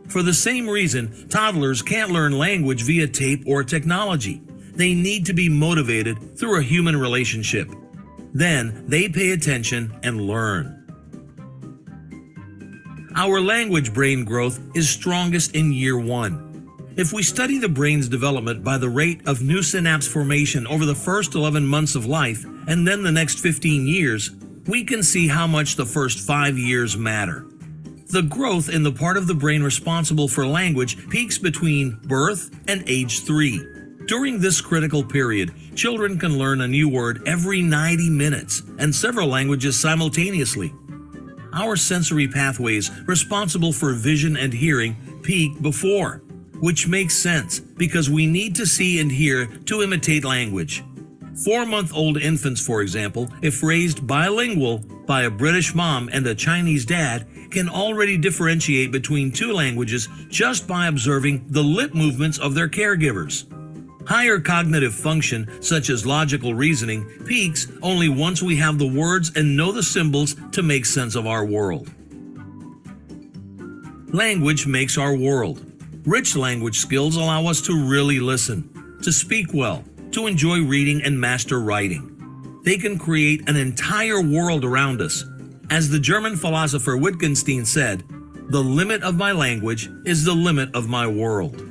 for the same reason, toddlers can't learn language via tape or technology. They need to be motivated through a human relationship. Then they pay attention and learn. Our language brain growth is strongest in year 1. If we study the brain's development by the rate of new synapse formation over the first 11 months of life and then the next 15 years, we can see how much the first 5 years matter. The growth in the part of the brain responsible for language peaks between birth and age 3. During this critical period, children can learn a new word every 90 minutes and several languages simultaneously. Our sensory pathways responsible for vision and hearing peak before, which makes sense because we need to see and hear to imitate language. 4-month-old infants, for example, if raised bilingual by a British mom and a Chinese dad, can already differentiate between 2 languages just by observing the lip movements of their caregivers. Higher cognitive function, such as logical reasoning, peaks only once we have the words and know the symbols to make sense of our world. Language makes our world. Rich language skills allow us to really listen, to speak well, to enjoy reading and master writing. They can create an entire world around us. As the German philosopher Wittgenstein said, "The limit of my language is the limit of my world."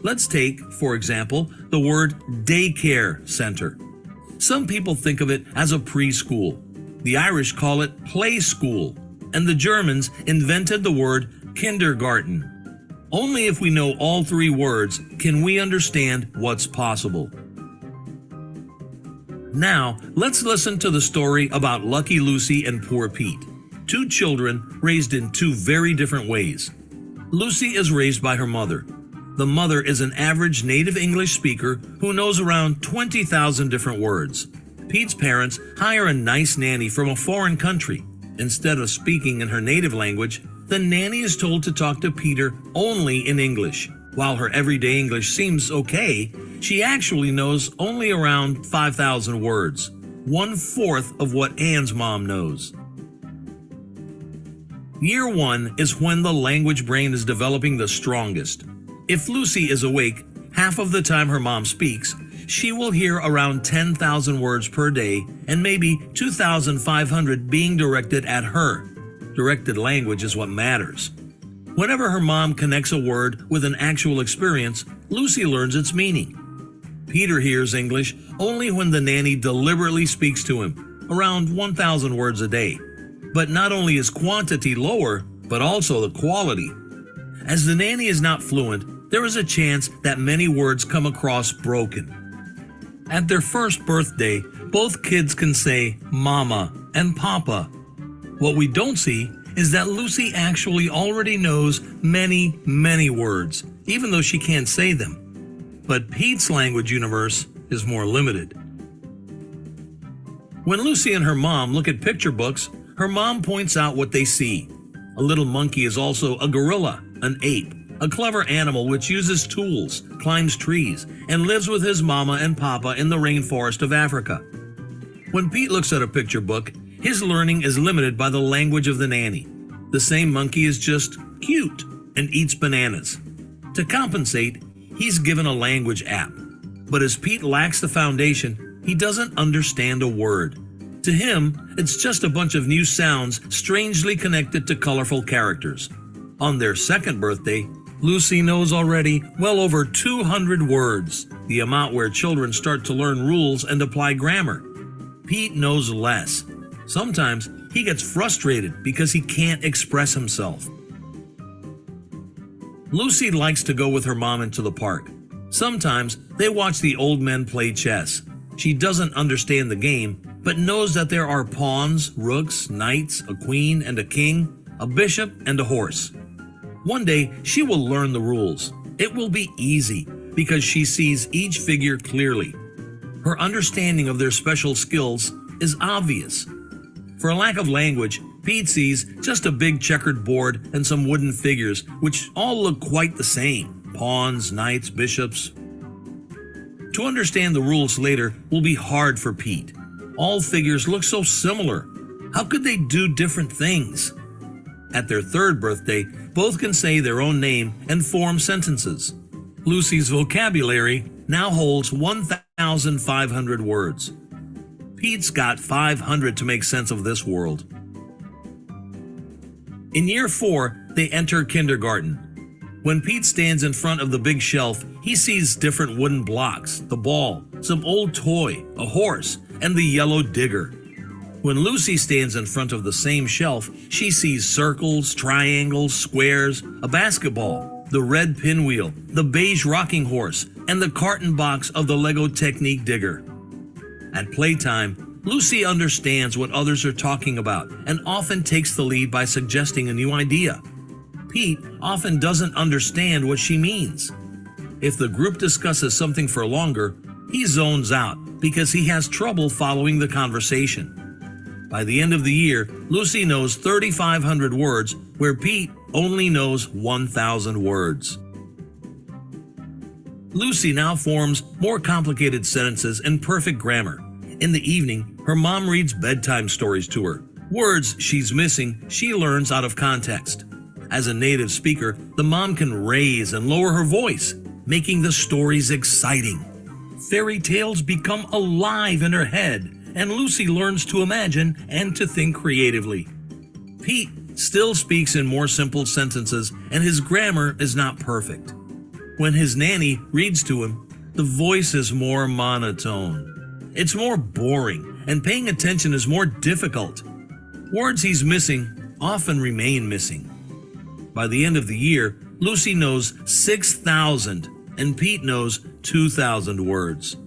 Let's take, for example, the word daycare center. Some people think of it as a preschool. The Irish call it play school, and the Germans invented the word kindergarten. Only if we know all 3 words can we understand what's possible. Now, let's listen to the story about Lucky Lucy and Poor Pete, 2 children raised in 2 very different ways. Lucy is raised by her mother. The mother is an average native English speaker who knows around 20,000 different words. Pete's parents hire a nice nanny from a foreign country. Instead of speaking in her native language, the nanny is told to talk to Peter only in English. While her everyday English seems okay, she actually knows only around 5,000 words, 1/4 of what Anne's mom knows. Year 1 is when the language brain is developing the strongest. If Lucy is awake, half of the time her mom speaks, she will hear around 10,000 words per day and maybe 2,500 being directed at her. Directed language is what matters. Whenever her mom connects a word with an actual experience, Lucy learns its meaning. Peter hears English only when the nanny deliberately speaks to him, around 1,000 words a day. But not only is quantity lower, but also the quality. As the nanny is not fluent, there is a chance that many words come across broken. At their first birthday, both kids can say mama and papa. What we don't see is that Lucy actually already knows many, many words, even though she can't say them. But Pete's language universe is more limited. When Lucy and her mom look at picture books, her mom points out what they see. A little monkey is also a gorilla, an ape, a clever animal which uses tools, climbs trees, and lives with his mama and papa in the rainforest of Africa. When Pete looks at a picture book, his learning is limited by the language of the nanny. The same monkey is just cute and eats bananas. To compensate, he's given a language app. But as Pete lacks the foundation, he doesn't understand a word. To him, it's just a bunch of new sounds strangely connected to colorful characters. On their second birthday, Lucy knows already well over 200 words, the amount where children start to learn rules and apply grammar. Pete knows less. Sometimes he gets frustrated because he can't express himself. Lucy likes to go with her mom into the park. Sometimes they watch the old men play chess. She doesn't understand the game, but knows that there are pawns, rooks, knights, a queen and a king, a bishop and a horse. One day, she will learn the rules. It will be easy because she sees each figure clearly. Her understanding of their special skills is obvious. For a lack of language, Pete sees just a big checkered board and some wooden figures which all look quite the same: pawns, knights, bishops. To understand the rules later will be hard for Pete. All figures look so similar. How could they do different things? At their third birthday, both can say their own name and form sentences. Lucy's vocabulary now holds 1,500 words. Pete's got 500 to make sense of this world. In year 4, they enter kindergarten. When Pete stands in front of the big shelf, he sees different wooden blocks, the ball, some old toy, a horse, and the yellow digger. When Lucy stands in front of the same shelf, she sees circles, triangles, squares, a basketball, the red pinwheel, the beige rocking horse, and the carton box of the Lego Technique digger. At playtime, Lucy understands what others are talking about and often takes the lead by suggesting a new idea. Pete often doesn't understand what she means. If the group discusses something for longer, he zones out because he has trouble following the conversation. By the end of the year, Lucy knows 3,500 words, where Pete only knows 1,000 words. Lucy now forms more complicated sentences in perfect grammar. In the evening, her mom reads bedtime stories to her. Words she's missing, she learns out of context. As a native speaker, the mom can raise and lower her voice, making the stories exciting. Fairy tales become alive in her head, and Lucy learns to imagine and to think creatively. Pete still speaks in more simple sentences, and his grammar is not perfect. When his nanny reads to him, the voice is more monotone. It's more boring, and paying attention is more difficult. Words he's missing often remain missing. By the end of the year, Lucy knows 6,000, and Pete knows 2,000 words.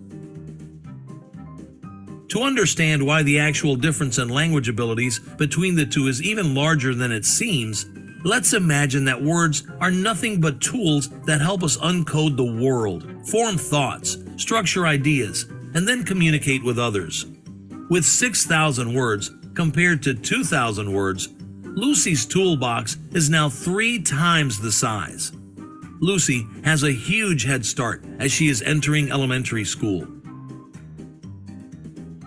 To understand why the actual difference in language abilities between the two is even larger than it seems, let's imagine that words are nothing but tools that help us uncode the world, form thoughts, structure ideas, and then communicate with others. With 6,000 words compared to 2,000 words, Lucy's toolbox is now 3 times the size. Lucy has a huge head start as she is entering elementary school.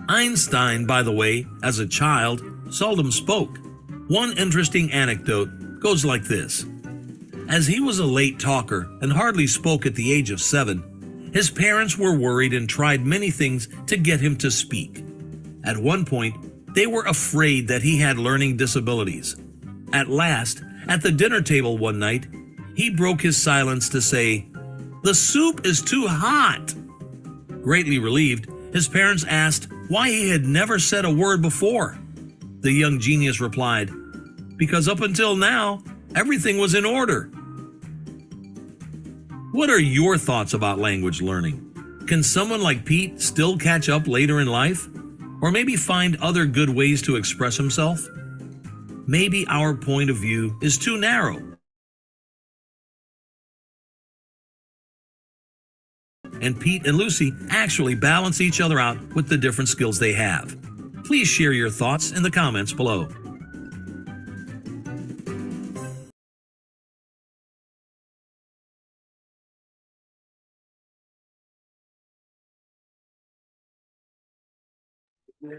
Einstein, by the way, as a child, seldom spoke. One interesting anecdote goes like this. As he was a late talker and hardly spoke at the age of 7, his parents were worried and tried many things to get him to speak. At one point, they were afraid that he had learning disabilities. At last, at the dinner table one night, he broke his silence to say, "The soup is too hot." Greatly relieved, his parents asked why he had never said a word before. The young genius replied, "Because up until now, everything was in order." What are your thoughts about language learning? Can someone like Pete still catch up later in life? Or maybe find other good ways to express himself? Maybe our point of view is too narrow. And Pete and Lucy actually balance each other out with the different skills they have. Please share your thoughts in the comments below.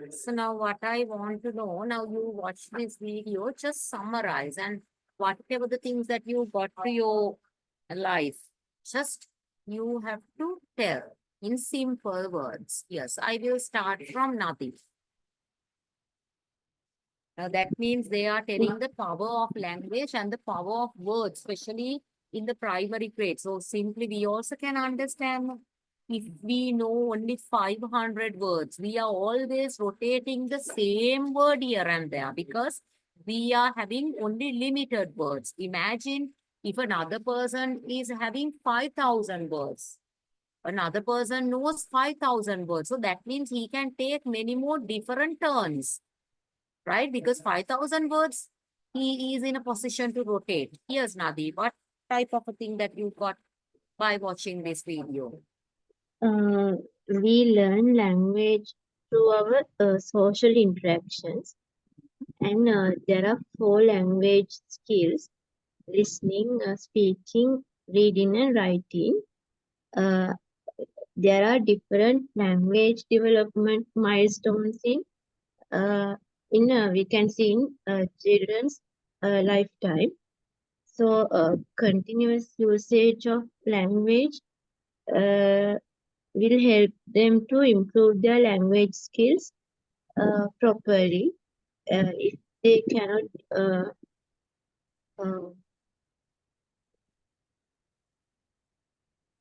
So now what I want to know, now you watch this video, just summarize and whatever the things that you got to your life, just you have to tell in simple words. Yes, I will start from nothing. Now that means they are telling the power of language and the power of words, especially in the primary grade. So simply we also can understand if we know only 500 words, we are always rotating the same word here and there because we are having only limited words. Imagine if another person is having 5,000 words. Another person knows 5,000 words. So that means he can take many more different turns, right? Because 5,000 words, he is in a position to rotate. Here's Nadi, what type of a thing that you got by watching this video? We learn language through our social interactions, and there are 4 language skills: listening, speaking, reading, and writing. Uh, there are different language development milestones we can see in children's lifetime. So, continuous usage of language will help them to improve their language skills properly. If they cannot,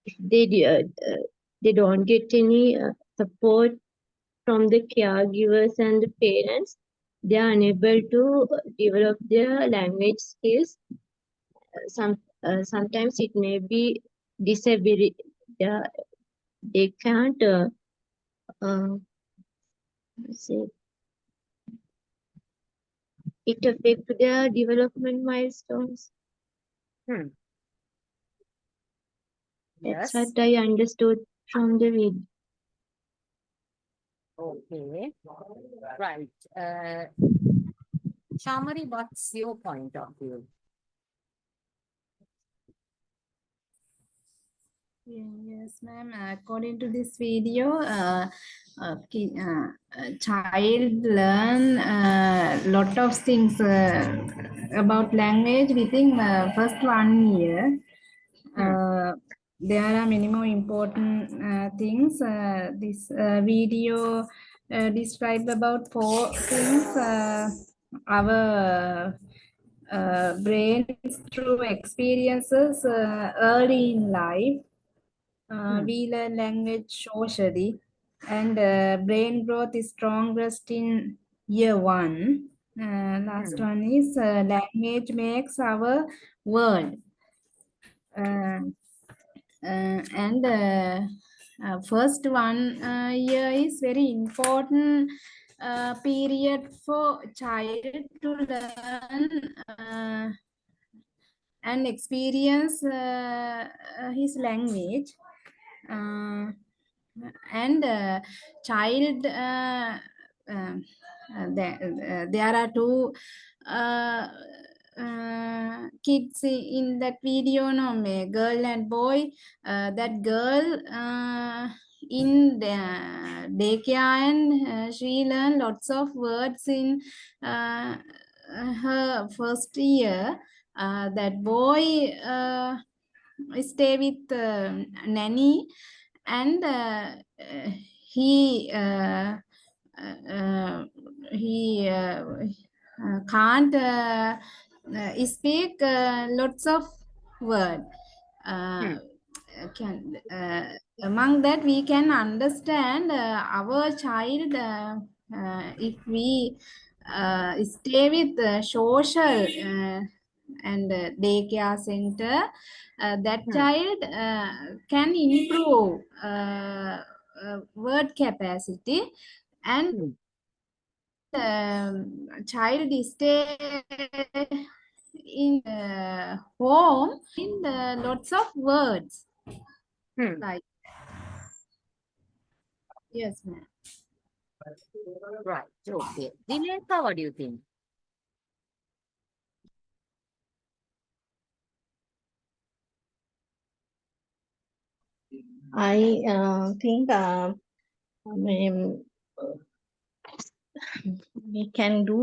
if they don't get any support from the caregivers and the parents, they are unable to develop their language skills. Sometimes it may be disability. They can't say it affect their development milestones. Hmm. That's Yes. what I understood from the video. Okay. Right. Shamari, what's your point of view? Yes, ma'am. According to this video, child learn a lot of things about language within first 1 year. There are many more important things. This video described about 4 things. Our brains through experiences early in life. We learn language socially, and brain growth is strongest in year 1. Last one is language makes our world. First 1 year is very important period for child to learn and experience his language. And child there are 2 kids in that video, no, girl and boy. That girl in the daycare, and she learned lots of words in her first year. That boy stay with nanny, and he can't speak lots of word. Among that we can understand our child if we stay with social and daycare center, that child can improve word capacity, and child stay in home in lots of words. Hmm. Like, yes, ma'am. Right. Okay. Dileka, what do you think? I think we can do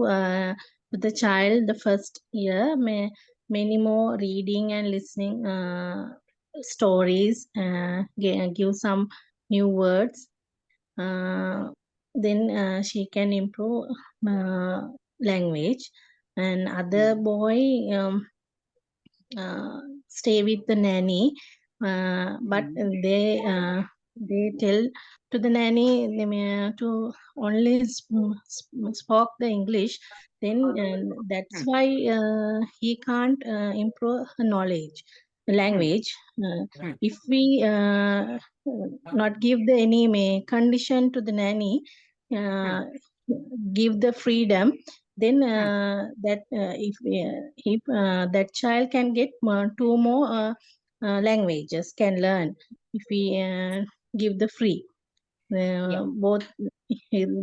with the child the first year many more reading and listening stories, give some new words. Then she can improve language. And other boy uh, stay with the nanny, but they tell to the nanny they may to only spoke the English. Then that's Hmm. why he can't improve her knowledge, the Hmm. language. Hmm. If we not give the any condition to the nanny, Hmm. give the freedom, then Hmm. if that child can get two more languages can learn if we give the free Yeah. both.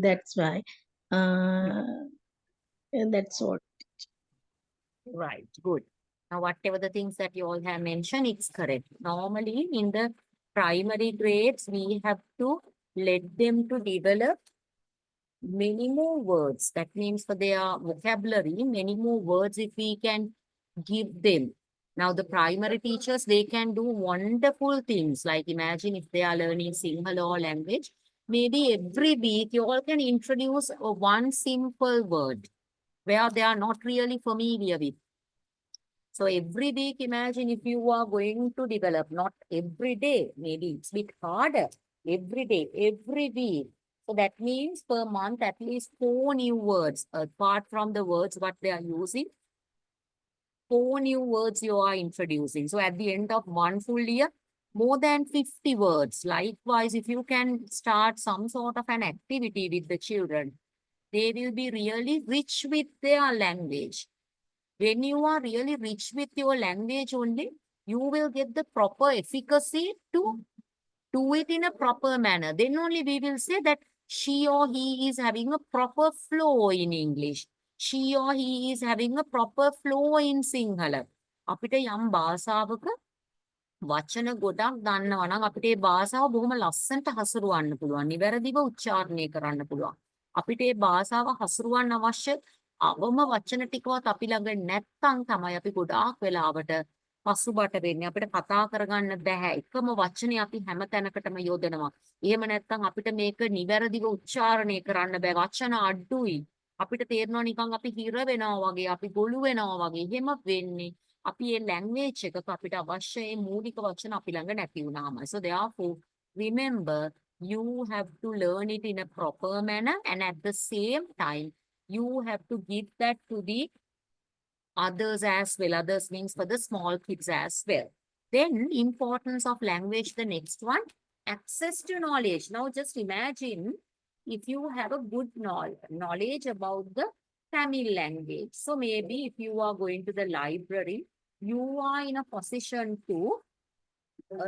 That's why Hmm. that's all. Right. Good. Now, whatever the things that you all have mentioned, it's correct. Normally, in the primary grades, we have to let them to develop many more words. That means for their vocabulary, many more words if we can give them. Now, the primary teachers, they can do wonderful things. Like imagine if they are learning Sinhala language, maybe every week you all can introduce one simple word where they are not really familiar with. So every week, imagine if you are going to develop, not every day, maybe it's a bit harder, every day, every week. So that means per month, at least 4 new words, apart from the words what they are using, 4 new words you are introducing. So at the end of one full year, more than 50 words. Likewise, if you can start some sort of an activity with the children, they will be really rich with their language. When you are really rich with your language only, you will get the proper efficacy to do it in a proper manner. Then only we will say that she or he is having a proper flow in English. She or he is having a proper flow in Sinhala. අපිට යම් භාෂාවක වචන ගොඩක් දන්නවා නම් අපිට ඒ භාෂාව බොහොම ලස්සනට හසුරවන්න පුළුවන්. නිවැරදිව උච්චාරණය කරන්න පුළුවන්. අපිට ඒ භාෂාව හසුරවන්න අවශ්‍ය අවම වචන ටිකවත් අපි ළඟ නැත්නම් තමයි අපි ගොඩාක් වෙලාවට පසුබට වෙන්නේ. අපිට කතා කරගන්න බැහැ. එකම වචනේ අපි හැම තැනකටම යොදනවා. එහෙම නැත්නම් අපිට මේක නිවැරදිව උච්චාරණය කරන්න බෑ. වචන අඩුයි. අපිට තේරෙනවා නිකන් අපි හිර වෙනවා වගේ, අපි ගොළු වෙනවා වගේ. එහෙම වෙන්නේ අපි මේ language එකක අපිට අවශ්‍ය මේ මූලික වචන අපි ළඟ නැති වුණාමයි. So therefore, remember, you have to learn it in a proper manner, and at the same time, you have to give that to the others as well. Others means for the small kids as well. Then importance of language, the next one, access to knowledge. Now just imagine if you have a good knowledge about the Tamil language. So maybe if you are going to the library, you are in a position to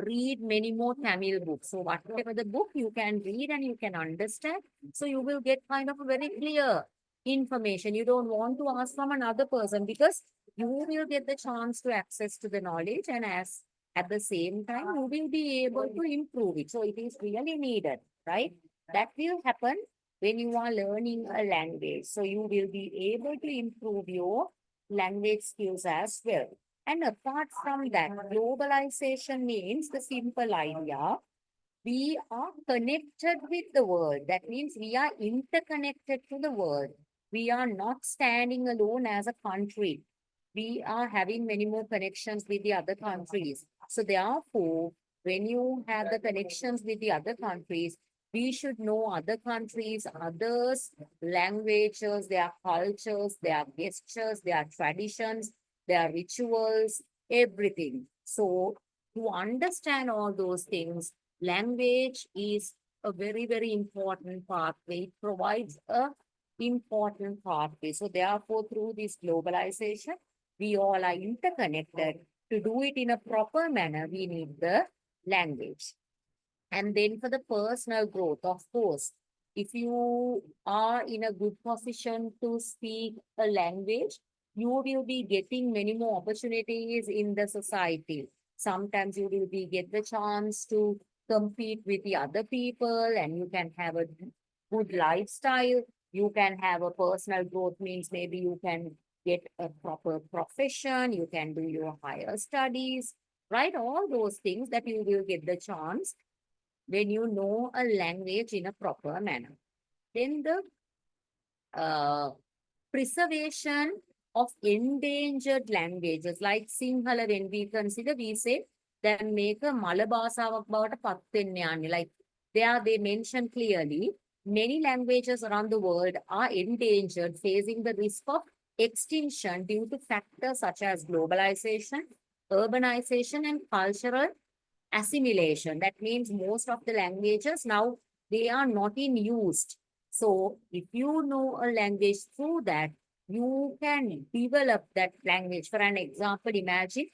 read many more Tamil books. So whatever the book you can read and you can understand. So you will get kind of a very clear information. You don't want to ask from another person because you will get the chance to access to the knowledge, and as at the same time you will be able to improve it. So it is really needed, right? That will happen when you are learning a language. So you will be able to improve your language skills as well. And apart from that, globalization means the simple idea, we are connected with the world. That means we are interconnected to the world. We are not standing alone as a country. We are having many more connections with the other countries. So therefore, when you have the connections with the other countries, we should know other countries, others, languages, their cultures, their gestures, their traditions, their rituals, everything. So to understand all those things, language is a very, very important pathway. It provides a important pathway. So therefore, through this globalization, we all are interconnected. To do it in a proper manner, we need the language. And then for the personal growth, of course, if you are in a good position to speak a language, you will be getting many more opportunities in the society. Sometimes you will be get the chance to compete with the other people, and you can have a good lifestyle. You can have a personal growth, means maybe you can get a proper profession, you can do your higher studies, right? All those things that you will get the chance when you know a language in a proper manner. Then the preservation of endangered languages like Sinhala, when we consider, we say that make a Malabasa about a like there they mention clearly many languages around the world are endangered, facing the risk of extinction due to factors such as globalization, urbanization, and cultural assimilation. That means most of the languages now, they are not in use. So if you know a language through that, you can develop that language. For an example, imagine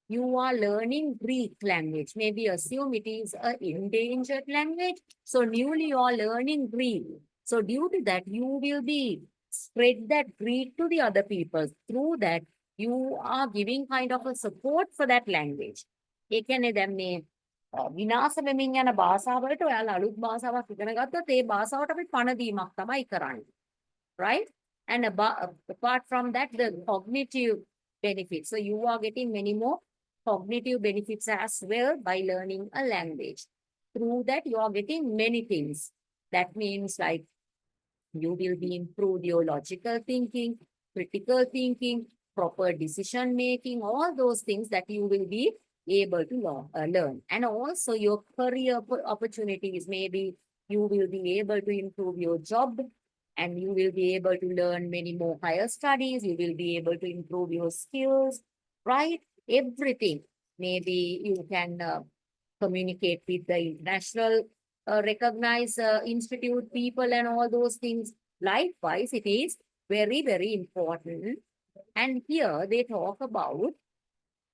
you are learning Greek language. Maybe assume it is an endangered language. So newly you are learning Greek. So due to that, you will be spread that Greek to the other people. Through that, you are giving kind of a support for that language. ඒ කියන්නේ දැන් මේ විනාශ වෙමින් යන භාෂාවලට ඔයාලා අලුත් භාෂාවක් ඉගෙන ගත්තොත් ඒ භාෂාවට අපි පණ දීමක් තමයි කරන්නේ. Right? And apart from that, the cognitive benefits. So you are getting many more cognitive benefits as well by learning a language. Through that, you are getting many things. That means like you will be improved your logical thinking, critical thinking, proper decision making, all those things that you will be able to learn. And also your career opportunities, maybe you will be able to improve your job, and you will be able to learn many more higher studies. You will be able to improve your skills, right? Everything. Maybe you can communicate with the international recognized institute people and all those things. Likewise, it is very, very important. And here they talk about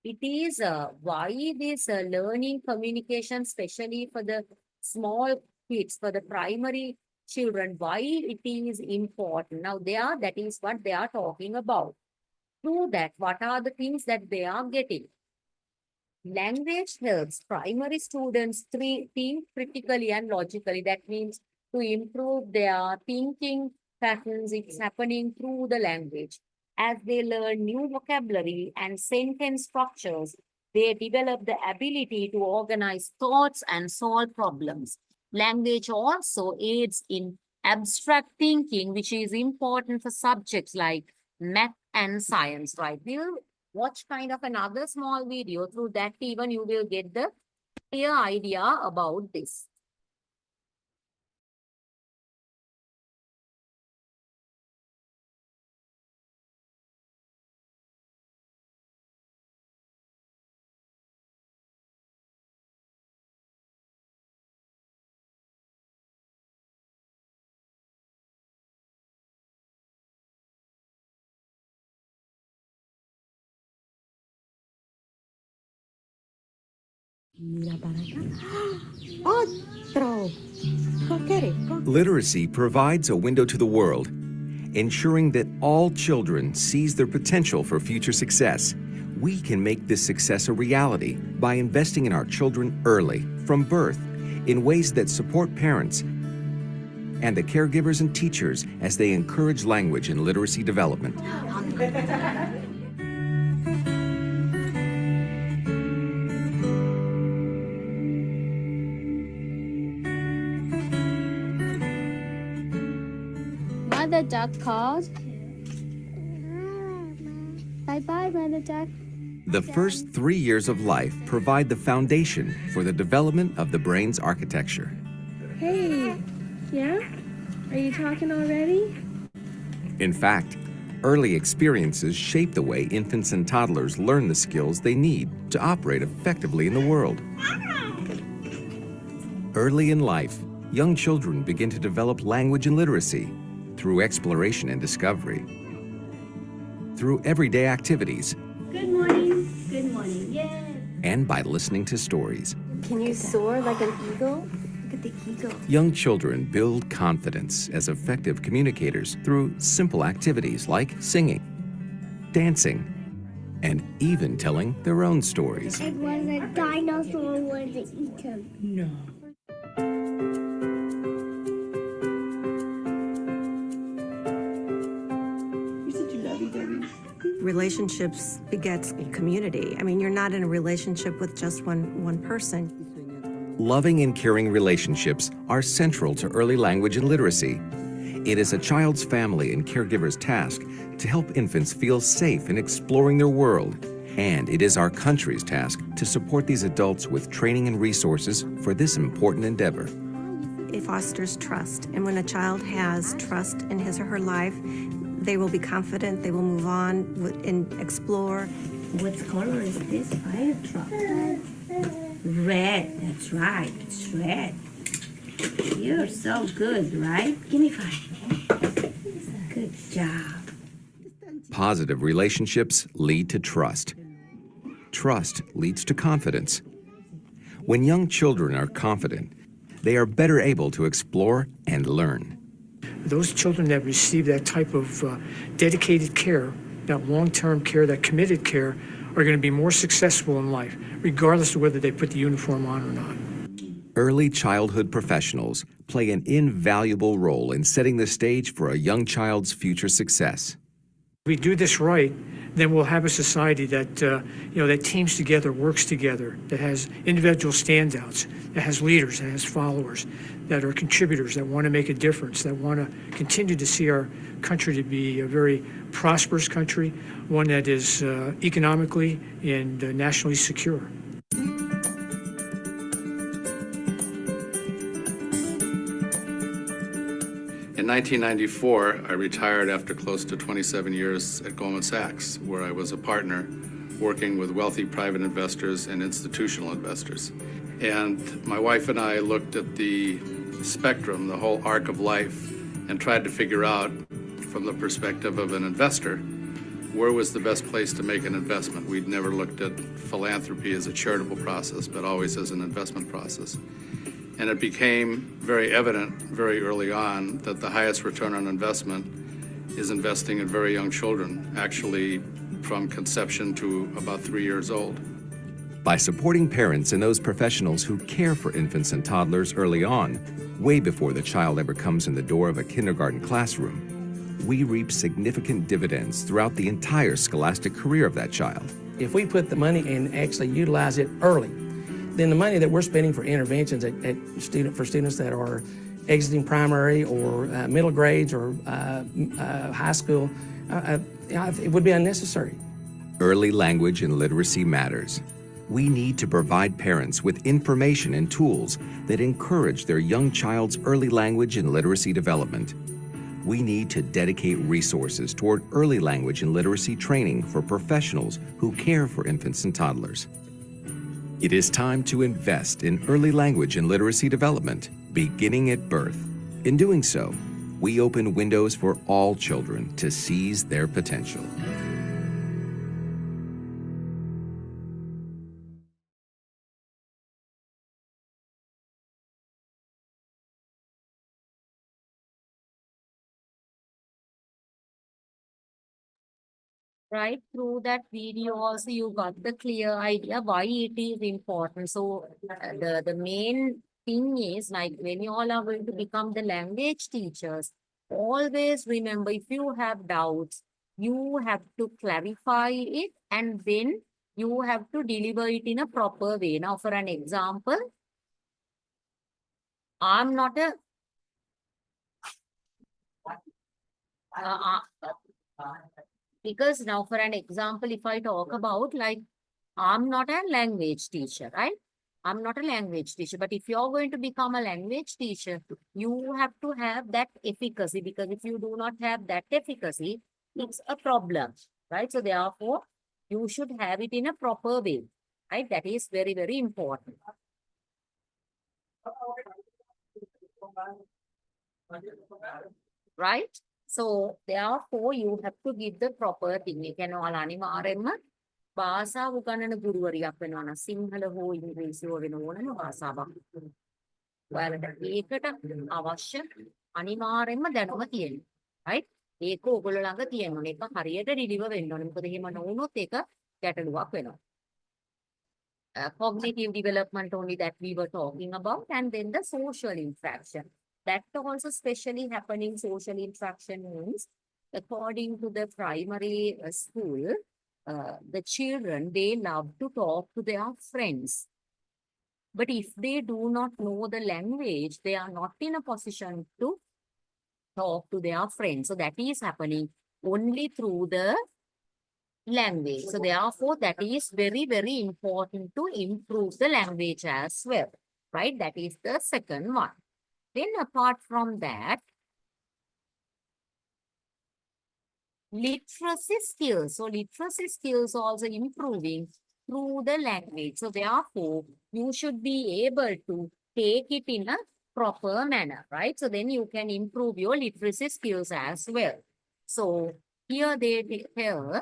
it is why this learning communication, especially for the small kids, for the primary children, why it is important. Now that is what they are talking about. Through that, what are the things that they are getting? Language helps primary students think critically and logically. That means to improve their thinking patterns, it's happening through the language. As they learn new vocabulary and sentence structures, they develop the ability to organize thoughts and solve problems. Language also aids in abstract thinking, which is important for subjects like math and science, right? We'll watch kind of another small video. Through that, even you will get the clear idea about this. Literacy provides a window to the world, ensuring that all children seize their potential for future success. We can make this success a reality by investing in our children early, from birth, in ways that support parents and the caregivers and teachers as they encourage language and literacy development. Mother duck called. Bye-bye, Mother duck. The first 3 years of life provide the foundation for the development of the brain's architecture. Hey, yeah? Are you talking already? In fact, early experiences shape the way infants and toddlers learn the skills they need to operate effectively in the world. Early in life, young children begin to develop language and literacy. through exploration and discovery, through everyday activities, Good morning. Good morning. Yes. and by listening to stories. Can you soar like an eagle? Look at the eagle. Young children build confidence as effective communicators through simple activities like singing, dancing, and even telling their own stories. It was a dinosaur was eaten. No. You're such a lovey-dovey. Relationships begets community. I mean, you're not in a relationship with just one person. Loving and caring relationships are central to early language and literacy. It is a child's family and caregiver's task to help infants feel safe in exploring their world. And it is our country's task to support these adults with training and resources for this important endeavor. It fosters trust. And when a child has trust in his or her life, they will be confident, they will move on and explore. What color is this fire truck? Red. That's right. It's red. You're so good, right? Give me 5. Good job. Positive relationships lead to trust. Trust leads to confidence. When young children are confident, they are better able to explore and learn. Those children that receive that type of dedicated care, that long-term care, that committed care, are going to be more successful in life, regardless of whether they put the uniform on or not. Early childhood professionals play an invaluable role in setting the stage for a young child's future success. If we do this right, then we'll have a society that that teams together, works together, that has individual standouts, that has leaders, that has followers, that are contributors, that want to make a difference, that want to continue to see our country to be a very prosperous country, one that is economically and nationally secure. In 1994, I retired after close to 27 years at Goldman Sachs, where I was a partner working with wealthy private investors and institutional investors. And my wife and I looked at the spectrum, the whole arc of life, and tried to figure out, from the perspective of an investor, where was the best place to make an investment. We'd never looked at philanthropy as a charitable process, but always as an investment process. And it became very evident very early on that the highest return on investment is investing in very young children, actually from conception to about 3 years old. By supporting parents and those professionals who care for infants and toddlers early on, way before the child ever comes in the door of a kindergarten classroom, we reap significant dividends throughout the entire scholastic career of that child. If we put the money and actually utilize it early, then the money that we're spending for interventions for students that are exiting primary or middle grades or high school, it would be unnecessary. Early language and literacy matters. We need to provide parents with information and tools that encourage their young child's early language and literacy development. We need to dedicate resources toward early language and literacy training for professionals who care for infants and toddlers. It is time to invest in early language and literacy development, beginning at birth. In doing so, we open windows for all children to seize their potential. Right through that video also you got the clear idea why it is important. So the main thing is, like, when you all are going to become the language teachers, always remember, if you have doubts, you have to clarify it and then you have to deliver it in a proper way. Now, for an example, I'm not a because now, for an example, if I talk about, like, I'm not a language teacher, right? I'm not a language teacher, but if you're going to become a language teacher, you have to have that efficacy, because if you do not have that efficacy, it's a problem, right? So therefore, you should have it in a proper way, right? That is very, very important. Right? So therefore you have to give the proper thing. ඒ කියන්නේ ඔයාලා අනිවාර්යෙන්ම භාෂාව උගන්වන ගුරුවරියක් වෙනවා නම් සිංහල හෝ ඉංග්‍රීසි හෝ වෙන ඕනම භාෂාවක්. ඔයාලට ඒකට අවශ්‍ය අනිවාර්යෙන්ම දැනුම තියෙනවා. right? ඒක ඔයගොල්ලෝ ළඟ තියෙන්න ඕනේ. ඒක හරියට ඩිලිවර් වෙන්න ඕනේ. මොකද එහෙම නොවුනොත් ඒක ගැටලුවක් වෙනවා. Cognitive development only that we were talking about, and then the social interaction. That also especially happening social interaction means, according to the primary school, the children, they love to talk to their friends. But if they do not know the language, they are not in a position to talk to their friends. So that is happening only through the language. So therefore, that is very, very important to improve the language as well, right? That is the second one. Then apart from that, literacy skills. So literacy skills also improving through the language. So therefore, you should be able to take it in a proper manner, right? So then you can improve your literacy skills as well. So here they tell,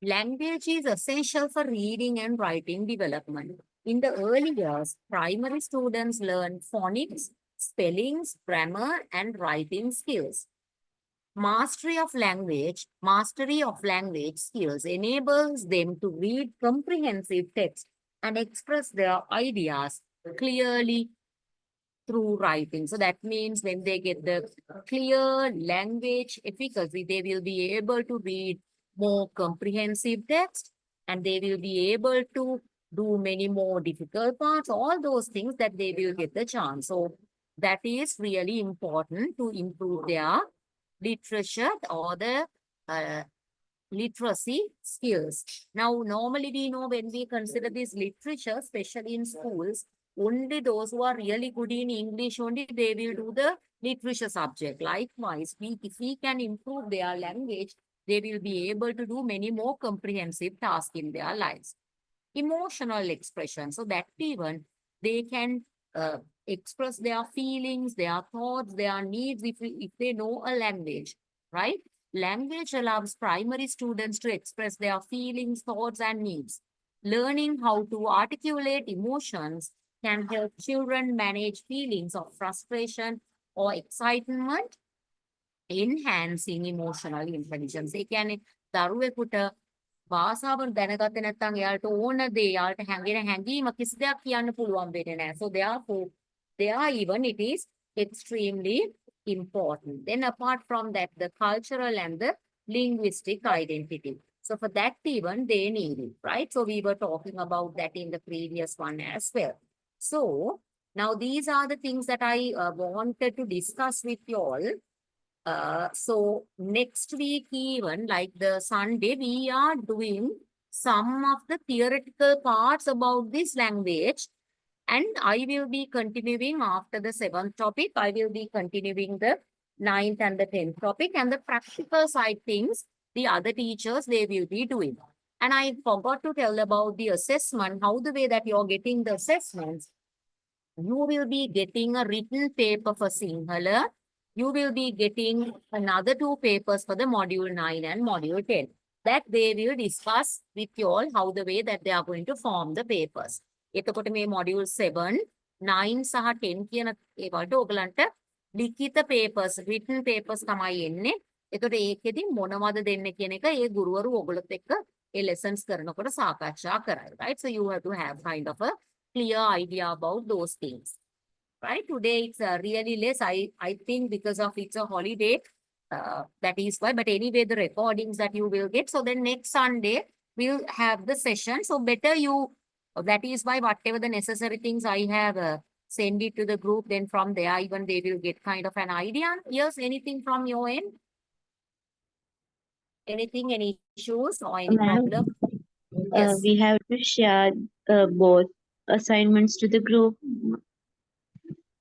language is essential for reading and writing development. In the early years, primary students learn phonics, spellings, grammar, and writing skills. Mastery of language skills enables them to read comprehensive text and express their ideas clearly through writing. So that means when they get the clear language efficacy, they will be able to read more comprehensive text, and they will be able to do many more difficult parts, all those things that they will get the chance. So that is really important to improve their literature or the literacy skills. Now, normally we know when we consider this literature, especially in schools, only those who are really good in English only, they will do the literature subject. Likewise, if we can improve their language, they will be able to do many more comprehensive tasks in their lives. Emotional expression, so that even they can express their feelings, their thoughts, their needs if they know a language, right? Language allows primary students to express their feelings, thoughts, and needs. Learning how to articulate emotions can help children manage feelings of frustration or excitement, enhancing emotional intelligence. ඒ කියන්නේ දරුවෙකුට භාෂාව දැනගත්තේ නැත්නම් එයාට ඕන දේ එයාට හැඟෙන හැඟීම කිසි දෙයක් කියන්න පුළුවන් වෙන්නේ නැහැ. So therefore, there even it is extremely important. Then apart from that, the cultural and the linguistic identity. So for that even they need it, right? So we were talking about that in the previous one as well. So now these are the things that I wanted to discuss with you all. So next week even, like the Sunday, we are doing some of the theoretical parts about this language. And I will be continuing after the 7th topic. I will be continuing the 9th and the 10th topic, and the practical side things, the other teachers, they will be doing. And I forgot to tell about the assessment, how the way that you're getting the assessments, you will be getting a written paper for Sinhala. You will be getting another 2 papers for the module 9 and module 10. That they will discuss with you all how the way that they are going to form the papers. එතකොට මේ module 7, 9 සහ 10 කියන ඒවලට ඔයගලන්ට ලිඛිත papers, written papers තමයි එන්නේ. එතකොට ඒකෙදි මොනවද දෙන්නේ කියන එක ඒ ගුරුවරු ඔයගලත් එක්ක ඒ lessons කරනකොට සාකච්ඡා කරයි. Right? So you have to have kind of a clear idea about those things. Right? Today it's really less. I think because of it's a holiday, that is why. But anyway, the recordings that you will get. So then next Sunday, we'll have the session. So better you, that is why whatever the necessary things I have, send it to the group. Then from there, even they will get kind of an idea. Yes, anything from your end? Anything, any issues or any problem? Yes. We have to share both assignments to the group.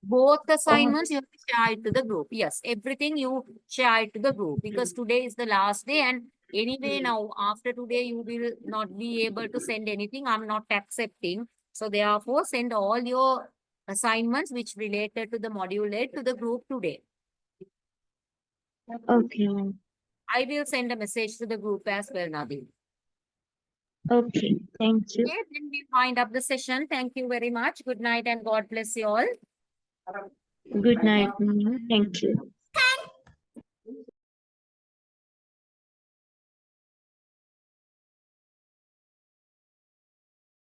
Both assignments you have to share it to the group. Yes, everything you share it to the group, because today is the last day, and anyway now after today you will not be able to send anything. I'm not accepting. So therefore send all your assignments which related to the module 8 to the group today. Okay, ma'am. I will send a message to the group as well, Nabil. Okay, thank you. Okay, then we wind up the session. Thank you very much. Good night and God bless you all. Good night, ma'am. Thank you.